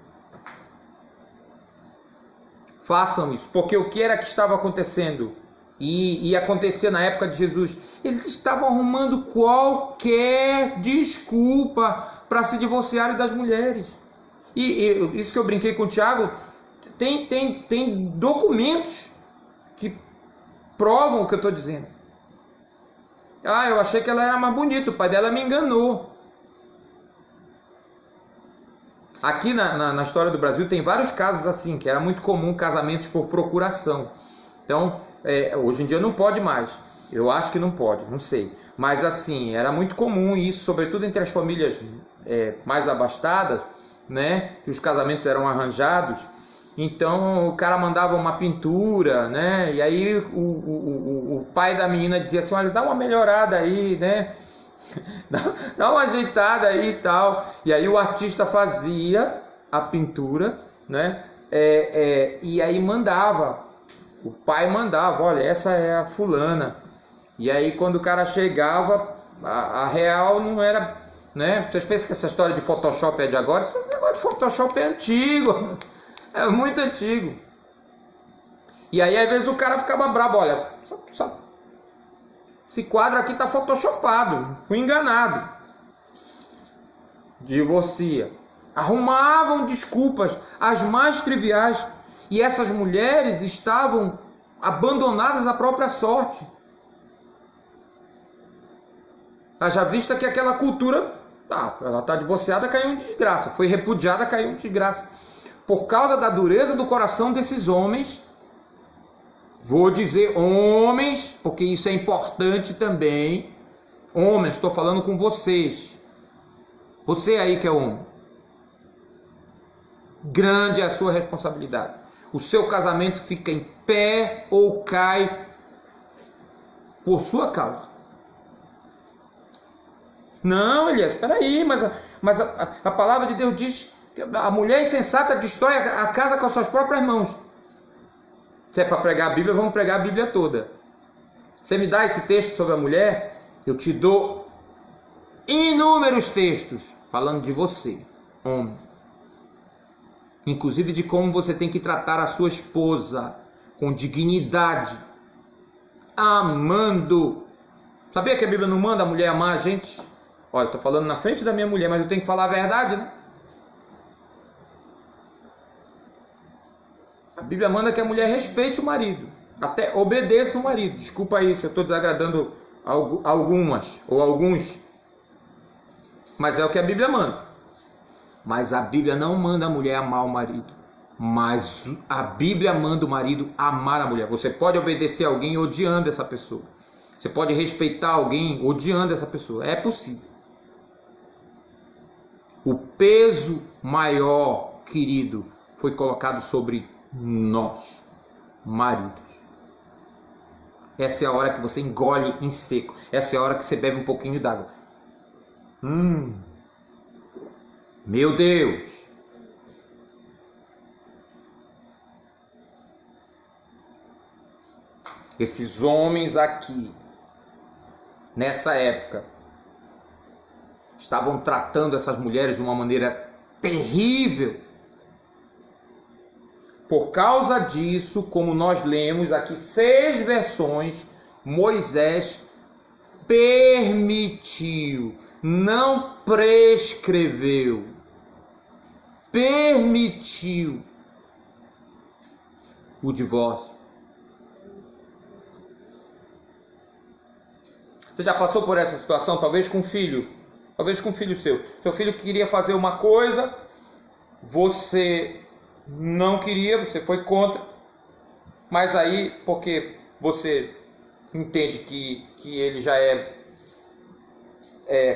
Façam isso, porque o que era que estava acontecendo? E acontecia na época de Jesus. Eles estavam arrumando qualquer desculpa para se divorciarem das mulheres. E isso que eu brinquei com o Tiago, tem documentos que provam o que eu estou dizendo. Eu achei que ela era mais bonita, o pai dela me enganou. Aqui na história do Brasil tem vários casos assim, que era muito comum casamentos por procuração. Então, hoje em dia não pode mais. Eu acho que não pode, não sei. Mas assim, era muito comum isso, sobretudo entre as famílias mais abastadas, né? Que os casamentos eram arranjados. Então o cara mandava uma pintura, né? E aí o pai da menina dizia assim: olha, dá uma melhorada aí, né? Dá uma ajeitada aí e tal. E aí o artista fazia a pintura, né? E aí mandava. O pai mandava: olha, essa é a fulana. E aí quando o cara chegava, a real não era né? Vocês pensam que essa história de Photoshop é de agora? Esse negócio de Photoshop é antigo, é muito antigo. E aí às vezes o cara ficava bravo, olha, esse quadro aqui está photoshopado, fui enganado. Divorcia. Arrumavam desculpas, as mais triviais, e essas mulheres estavam abandonadas à própria sorte. Haja vista que aquela cultura, ela está divorciada, caiu em desgraça, foi repudiada, caiu em desgraça. Por causa da dureza do coração desses homens, vou dizer homens, porque isso é importante também. Homens, estou falando com vocês. Você aí que é homem. Grande é a sua responsabilidade. O seu casamento fica em pé ou cai por sua causa. Não, Elias, espera aí, mas a palavra de Deus diz que a mulher insensata destrói a casa com as suas próprias mãos. Se é para pregar a Bíblia, vamos pregar a Bíblia toda. Você me dá esse texto sobre a mulher, eu te dou inúmeros textos falando de você, homem. Inclusive de como você tem que tratar a sua esposa com dignidade, amando. Sabia que a Bíblia não manda a mulher amar a gente? Olha, eu estou falando na frente da minha mulher, mas eu tenho que falar a verdade, né? A Bíblia manda que a mulher respeite o marido, até obedeça o marido. Desculpa aí se eu estou desagradando algumas ou alguns, mas é o que a Bíblia manda. Mas a Bíblia não manda a mulher amar o marido, mas a Bíblia manda o marido amar a mulher. Você pode obedecer alguém odiando essa pessoa, você pode respeitar alguém odiando essa pessoa, é possível. O peso maior, querido, foi colocado sobre nós, maridos. Essa é a hora que você engole em seco. Essa é a hora que você bebe um pouquinho d'água. Meu Deus! Esses homens aqui, nessa época, estavam tratando essas mulheres de uma maneira terrível. Por causa disso, como nós lemos aqui 6 versões, Moisés permitiu, não prescreveu, permitiu o divórcio. Você já passou por essa situação? Talvez com um filho seu. Seu filho queria fazer uma coisa, você não queria, você foi contra, mas aí, porque você entende que ele já é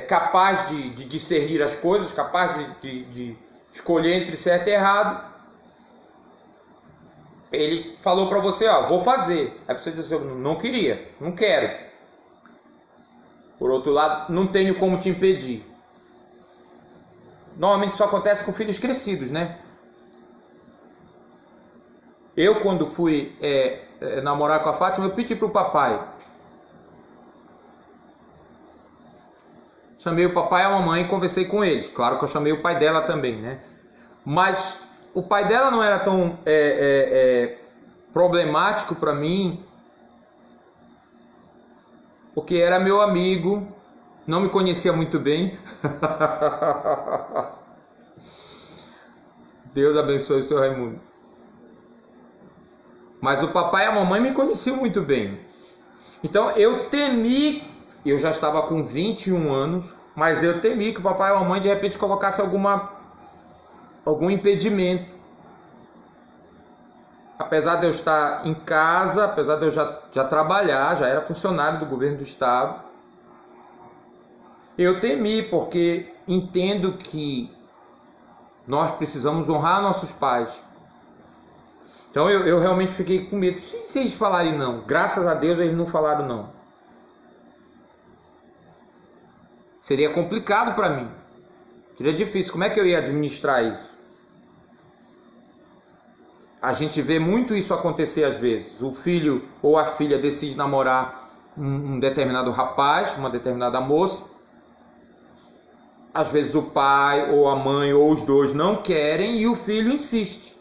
capaz de discernir as coisas, capaz de escolher entre certo e errado, ele falou para você, vou fazer. Aí você diz assim, não queria, não quero. Por outro lado, não tenho como te impedir. Normalmente isso acontece com filhos crescidos, né? Eu, quando fui namorar com a Fátima, eu pedi para o papai. Chamei o papai e a mamãe e conversei com eles. Claro que eu chamei o pai dela também, né? Mas o pai dela não era tão problemático para mim, porque era meu amigo, não me conhecia muito bem. Deus abençoe o seu Raimundo. Mas o papai e a mamãe me conheciam muito bem. Então eu temi, eu já estava com 21 anos, mas eu temi que o papai e a mamãe de repente colocassem algum impedimento. Apesar de eu estar em casa, apesar de eu já trabalhar, já era funcionário do governo do estado, eu temi, porque entendo que nós precisamos honrar nossos pais. Então eu realmente fiquei com medo. Se eles falarem não, graças a Deus eles não falaram não. Seria complicado para mim. Seria difícil. Como é que eu ia administrar isso? A gente vê muito isso acontecer às vezes. O filho ou a filha decide namorar um determinado rapaz, uma determinada moça. às vezes o pai ou a mãe ou os dois não querem e o filho insiste.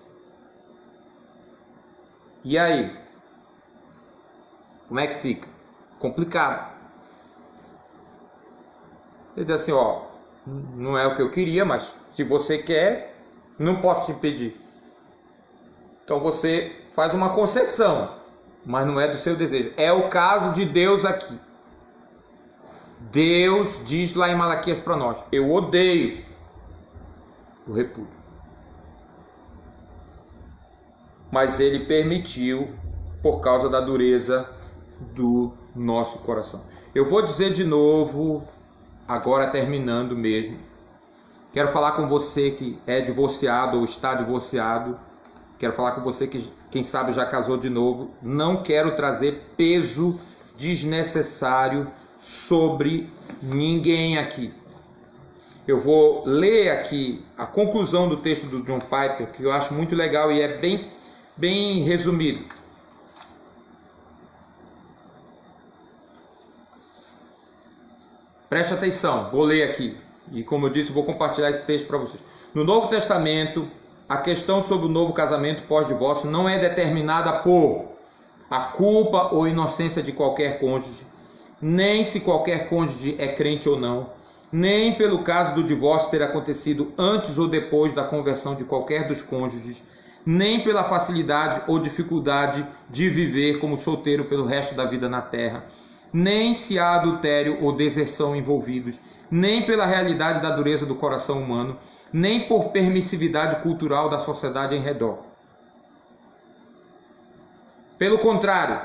E aí? Como é que fica? Complicado. Ele diz assim, ó, não é o que eu queria, mas se você quer, não posso te impedir. Então você faz uma concessão, mas não é do seu desejo. É o caso de Deus aqui. Deus diz lá em Malaquias para nós, eu odeio o repúdio. Mas ele permitiu por causa da dureza do nosso coração. Eu vou dizer de novo, agora terminando mesmo. Quero falar com você que é divorciado ou está divorciado. Quero falar com você que, quem sabe, já casou de novo. Não quero trazer peso desnecessário sobre ninguém aqui. Eu vou ler aqui a conclusão do texto do John Piper, que eu acho muito legal e é bem resumido. Preste atenção, vou ler aqui. E como eu disse, vou compartilhar esse texto para vocês. No Novo Testamento, a questão sobre o novo casamento pós-divórcio não é determinada por a culpa ou inocência de qualquer cônjuge, nem se qualquer cônjuge é crente ou não, nem pelo caso do divórcio ter acontecido antes ou depois da conversão de qualquer dos cônjuges, nem pela facilidade ou dificuldade de viver como solteiro pelo resto da vida na terra, nem se há adultério ou deserção envolvidos, nem pela realidade da dureza do coração humano, nem por permissividade cultural da sociedade em redor. Pelo contrário,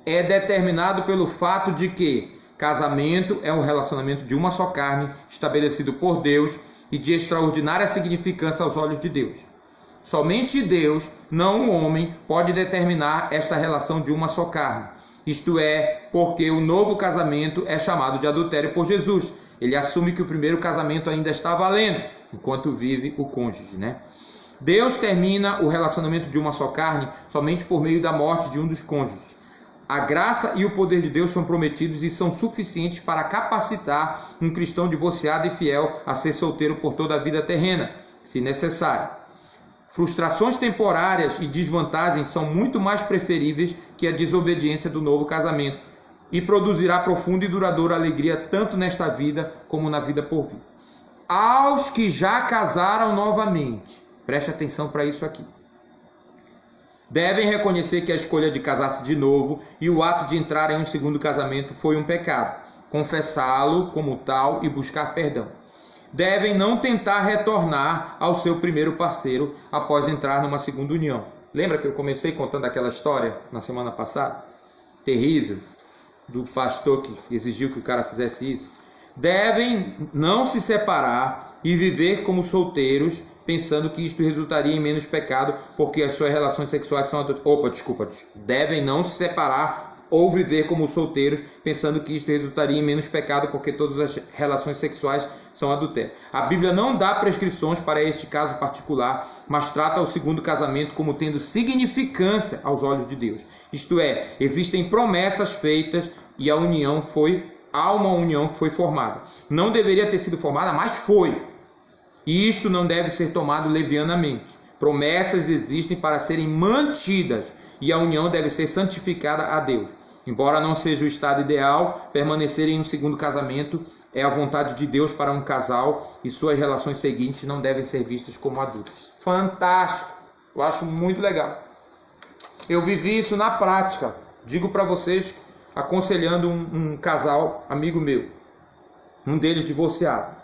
é determinado pelo fato de que casamento é um relacionamento de uma só carne, estabelecido por Deus e de extraordinária significância aos olhos de Deus. Somente Deus, não o homem, pode determinar esta relação de uma só carne. Isto é, porque o novo casamento é chamado de adultério por Jesus. Ele assume que o primeiro casamento ainda está valendo, enquanto vive o cônjuge, né? Deus termina o relacionamento de uma só carne somente por meio da morte de um dos cônjuges. A graça e o poder de Deus são prometidos e são suficientes para capacitar um cristão divorciado e fiel a ser solteiro por toda a vida terrena, se necessário. Frustrações temporárias e desvantagens são muito mais preferíveis que a desobediência do novo casamento e produzirá profunda e duradoura alegria tanto nesta vida como na vida por vir. Aos que já casaram novamente, preste atenção para isso aqui, devem reconhecer que a escolha de casar-se de novo e o ato de entrar em um segundo casamento foi um pecado, confessá-lo como tal e buscar perdão. Devem não tentar retornar ao seu primeiro parceiro após entrar numa segunda união. Lembra que eu comecei contando aquela história na semana passada? Terrível, do pastor que exigiu que o cara fizesse isso. Devem não se separar e viver como solteiros, pensando que isto resultaria em menos pecado, porque as suas relações sexuais são Devem não se separar ou viver como solteiros, pensando que isto resultaria em menos pecado, porque todas as relações sexuais são adultério. A Bíblia não dá prescrições para este caso particular, mas trata o segundo casamento como tendo significância aos olhos de Deus. Isto é, existem promessas feitas e há uma união que foi formada. Não deveria ter sido formada, mas foi. E isto não deve ser tomado levianamente. Promessas existem para serem mantidas e a união deve ser santificada a Deus. Embora não seja o estado ideal, permanecer em um segundo casamento é a vontade de Deus para um casal e suas relações seguintes não devem ser vistas como adultas. Fantástico! Eu acho muito legal. Eu vivi isso na prática. Digo para vocês, aconselhando um casal, amigo meu, um deles divorciado.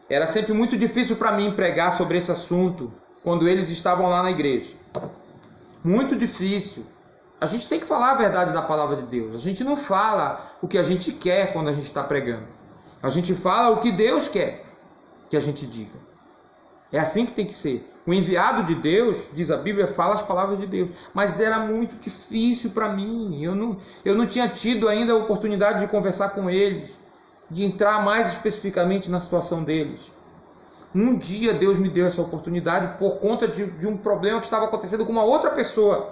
Era sempre muito difícil para mim pregar sobre esse assunto quando eles estavam lá na igreja. Muito difícil. A gente tem que falar a verdade da palavra de Deus. A gente não fala o que a gente quer quando a gente está pregando. A gente fala o que Deus quer que a gente diga. É assim que tem que ser. O enviado de Deus, diz a Bíblia, fala as palavras de Deus. Mas era muito difícil para mim. Eu não tinha tido ainda a oportunidade de conversar com eles, de entrar mais especificamente na situação deles. Um dia Deus me deu essa oportunidade por conta de um problema que estava acontecendo com uma outra pessoa,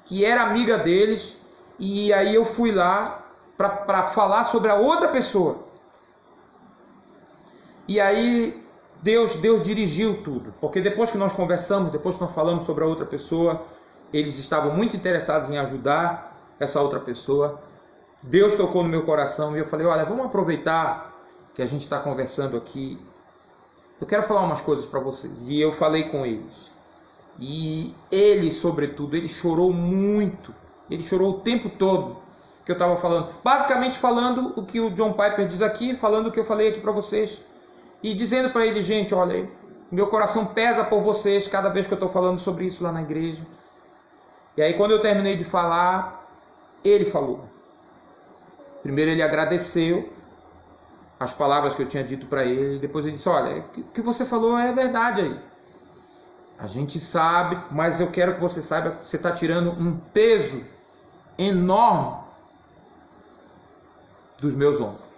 que era amiga deles, e aí eu fui lá para falar sobre a outra pessoa. E aí Deus dirigiu tudo, porque depois que nós conversamos, depois que nós falamos sobre a outra pessoa, eles estavam muito interessados em ajudar essa outra pessoa. Deus tocou no meu coração e eu falei, olha, vamos aproveitar que a gente está conversando aqui. Eu quero falar umas coisas para vocês. E eu falei com eles. E ele, sobretudo, ele chorou muito. Ele chorou o tempo todo que eu estava falando. Basicamente falando o que o John Piper diz aqui, falando o que eu falei aqui para vocês. E dizendo para ele, gente, olha, meu coração pesa por vocês cada vez que eu estou falando sobre isso lá na igreja. E aí quando eu terminei de falar, ele falou. Primeiro ele agradeceu as palavras que eu tinha dito para ele. Depois ele disse, olha, o que você falou é verdade aí. A gente sabe, mas eu quero que você saiba que você está tirando um peso enorme dos meus ombros.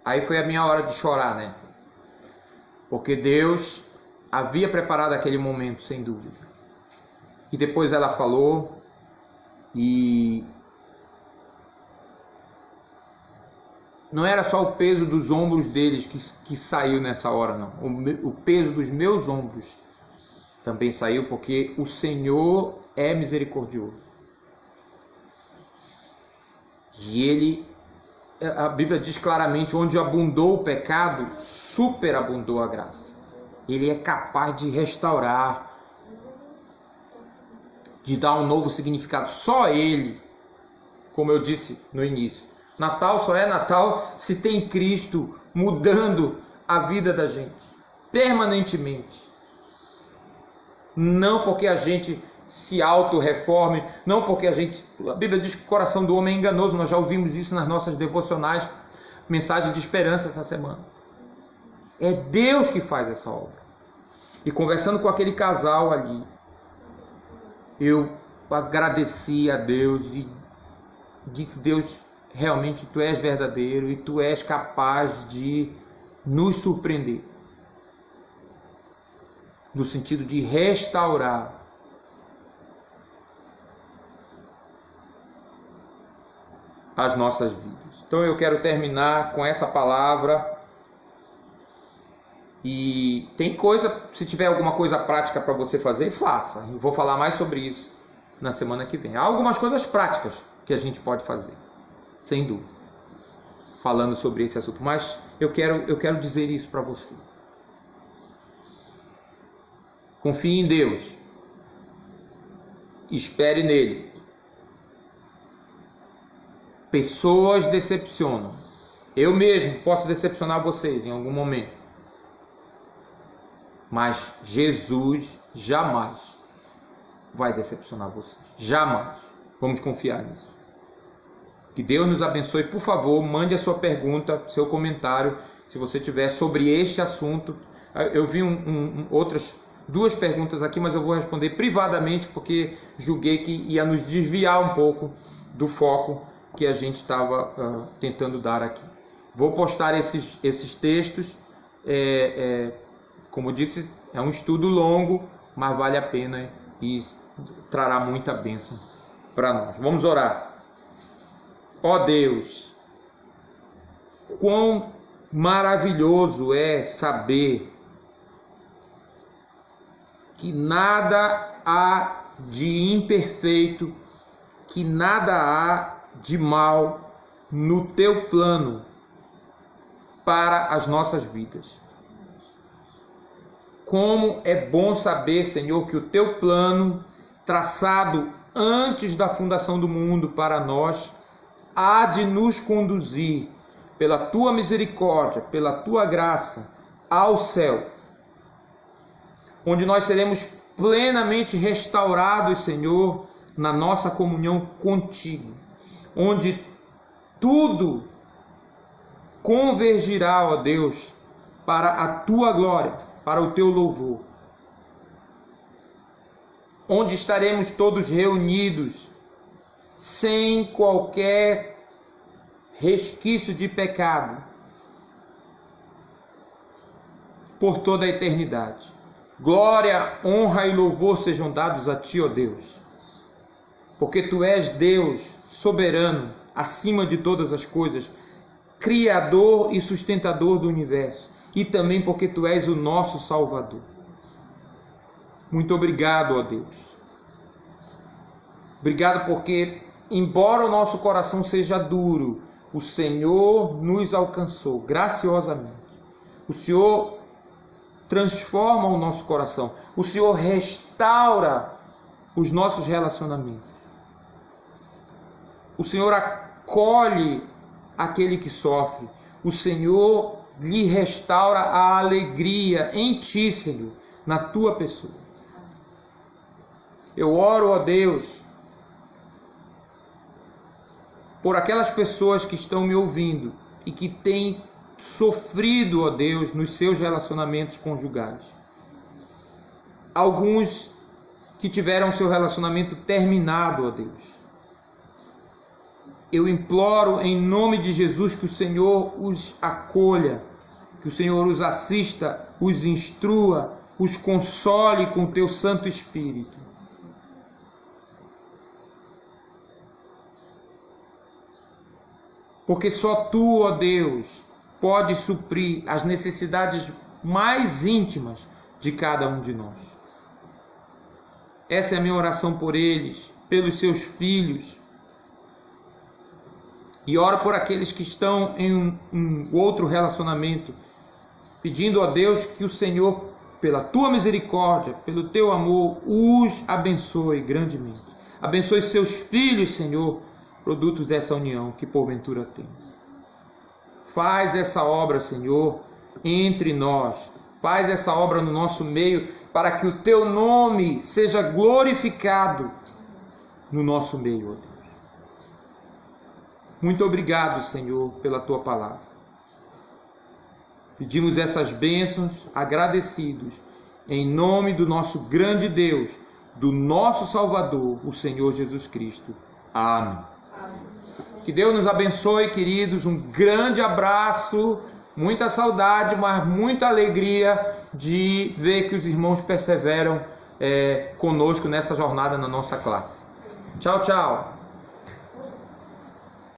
Aí foi a minha hora de chorar, né? Porque Deus havia preparado aquele momento, sem dúvida. E depois ela falou, e não era só o peso dos ombros deles que saiu nessa hora, não. O peso dos meus ombros também saiu, porque o Senhor é misericordioso. E Ele, a Bíblia diz claramente, onde abundou o pecado, superabundou a graça. Ele é capaz de restaurar, de dar um novo significado. Só Ele, como eu disse no início, Natal só é Natal se tem Cristo mudando a vida da gente, permanentemente. Não porque a gente se auto-reforme, não porque a Bíblia diz que o coração do homem é enganoso, nós já ouvimos isso nas nossas devocionais, mensagem de esperança essa semana. É Deus que faz essa obra. E conversando com aquele casal ali, eu agradeci a Deus e disse, Deus, realmente Tu és verdadeiro e Tu és capaz de nos surpreender. No sentido de restaurar as nossas vidas. Então eu quero terminar com essa palavra. E tem coisa, se tiver alguma coisa prática para você fazer, faça. Eu vou falar mais sobre isso na semana que vem. Há algumas coisas práticas que a gente pode fazer, sem dúvida, falando sobre esse assunto. Mas eu quero dizer isso para você. Confie em Deus. Espere nele. Pessoas decepcionam. Eu mesmo posso decepcionar vocês em algum momento. Mas Jesus jamais vai decepcionar vocês. Jamais. Vamos confiar nisso. Que Deus nos abençoe. Por favor, mande a sua pergunta, seu comentário, se você tiver, sobre este assunto. Eu vi outras 2 perguntas aqui, mas eu vou responder privadamente, porque julguei que ia nos desviar um pouco do foco que a gente estava tentando dar aqui. Vou postar esses textos. Como disse, é um estudo longo, mas vale a pena e trará muita bênção para nós. Vamos orar. Ó Deus, quão maravilhoso é saber que nada há de imperfeito, que nada há de mal no Teu plano para as nossas vidas. Como é bom saber, Senhor, que o Teu plano, traçado antes da fundação do mundo para nós, há de nos conduzir, pela Tua misericórdia, pela Tua graça, ao céu, onde nós seremos plenamente restaurados, Senhor, na nossa comunhão contigo, onde tudo convergirá, ó Deus, para a Tua glória, para o Teu louvor, onde estaremos todos reunidos, sem qualquer resquício de pecado, por toda a eternidade. Glória, honra e louvor sejam dados a Ti, ó Deus, porque Tu és Deus soberano, acima de todas as coisas, Criador e sustentador do universo, e também porque Tu és o nosso Salvador. Muito obrigado, ó Deus. Obrigado porque, embora o nosso coração seja duro, o Senhor nos alcançou graciosamente. O Senhor transforma o nosso coração. O Senhor restaura os nossos relacionamentos. O Senhor acolhe aquele que sofre. O Senhor lhe restaura a alegria em Ti, Senhor, na Tua pessoa. Eu oro, ó Deus, por aquelas pessoas que estão me ouvindo e que têm sofrido, ó Deus, nos seus relacionamentos conjugais. Alguns que tiveram seu relacionamento terminado, ó Deus. Eu imploro em nome de Jesus que o Senhor os acolha, que o Senhor os assista, os instrua, os console com o Teu Santo Espírito. Porque só Tu, ó Deus, pode suprir as necessidades mais íntimas de cada um de nós. Essa é a minha oração por eles, pelos seus filhos. E oro por aqueles que estão em um outro relacionamento, pedindo a Deus que o Senhor, pela Tua misericórdia, pelo Teu amor, os abençoe grandemente. Abençoe seus filhos, Senhor, produtos dessa união que porventura tem. Faz essa obra, Senhor, entre nós. Faz essa obra no nosso meio, para que o Teu nome seja glorificado no nosso meio, ó Deus. Muito obrigado, Senhor, pela Tua palavra. Pedimos essas bênçãos agradecidos, em nome do nosso grande Deus, do nosso Salvador, o Senhor Jesus Cristo. Amém. Que Deus nos abençoe, queridos. Um grande abraço, muita saudade, mas muita alegria de ver que os irmãos perseveram conosco nessa jornada na nossa classe. Tchau, tchau.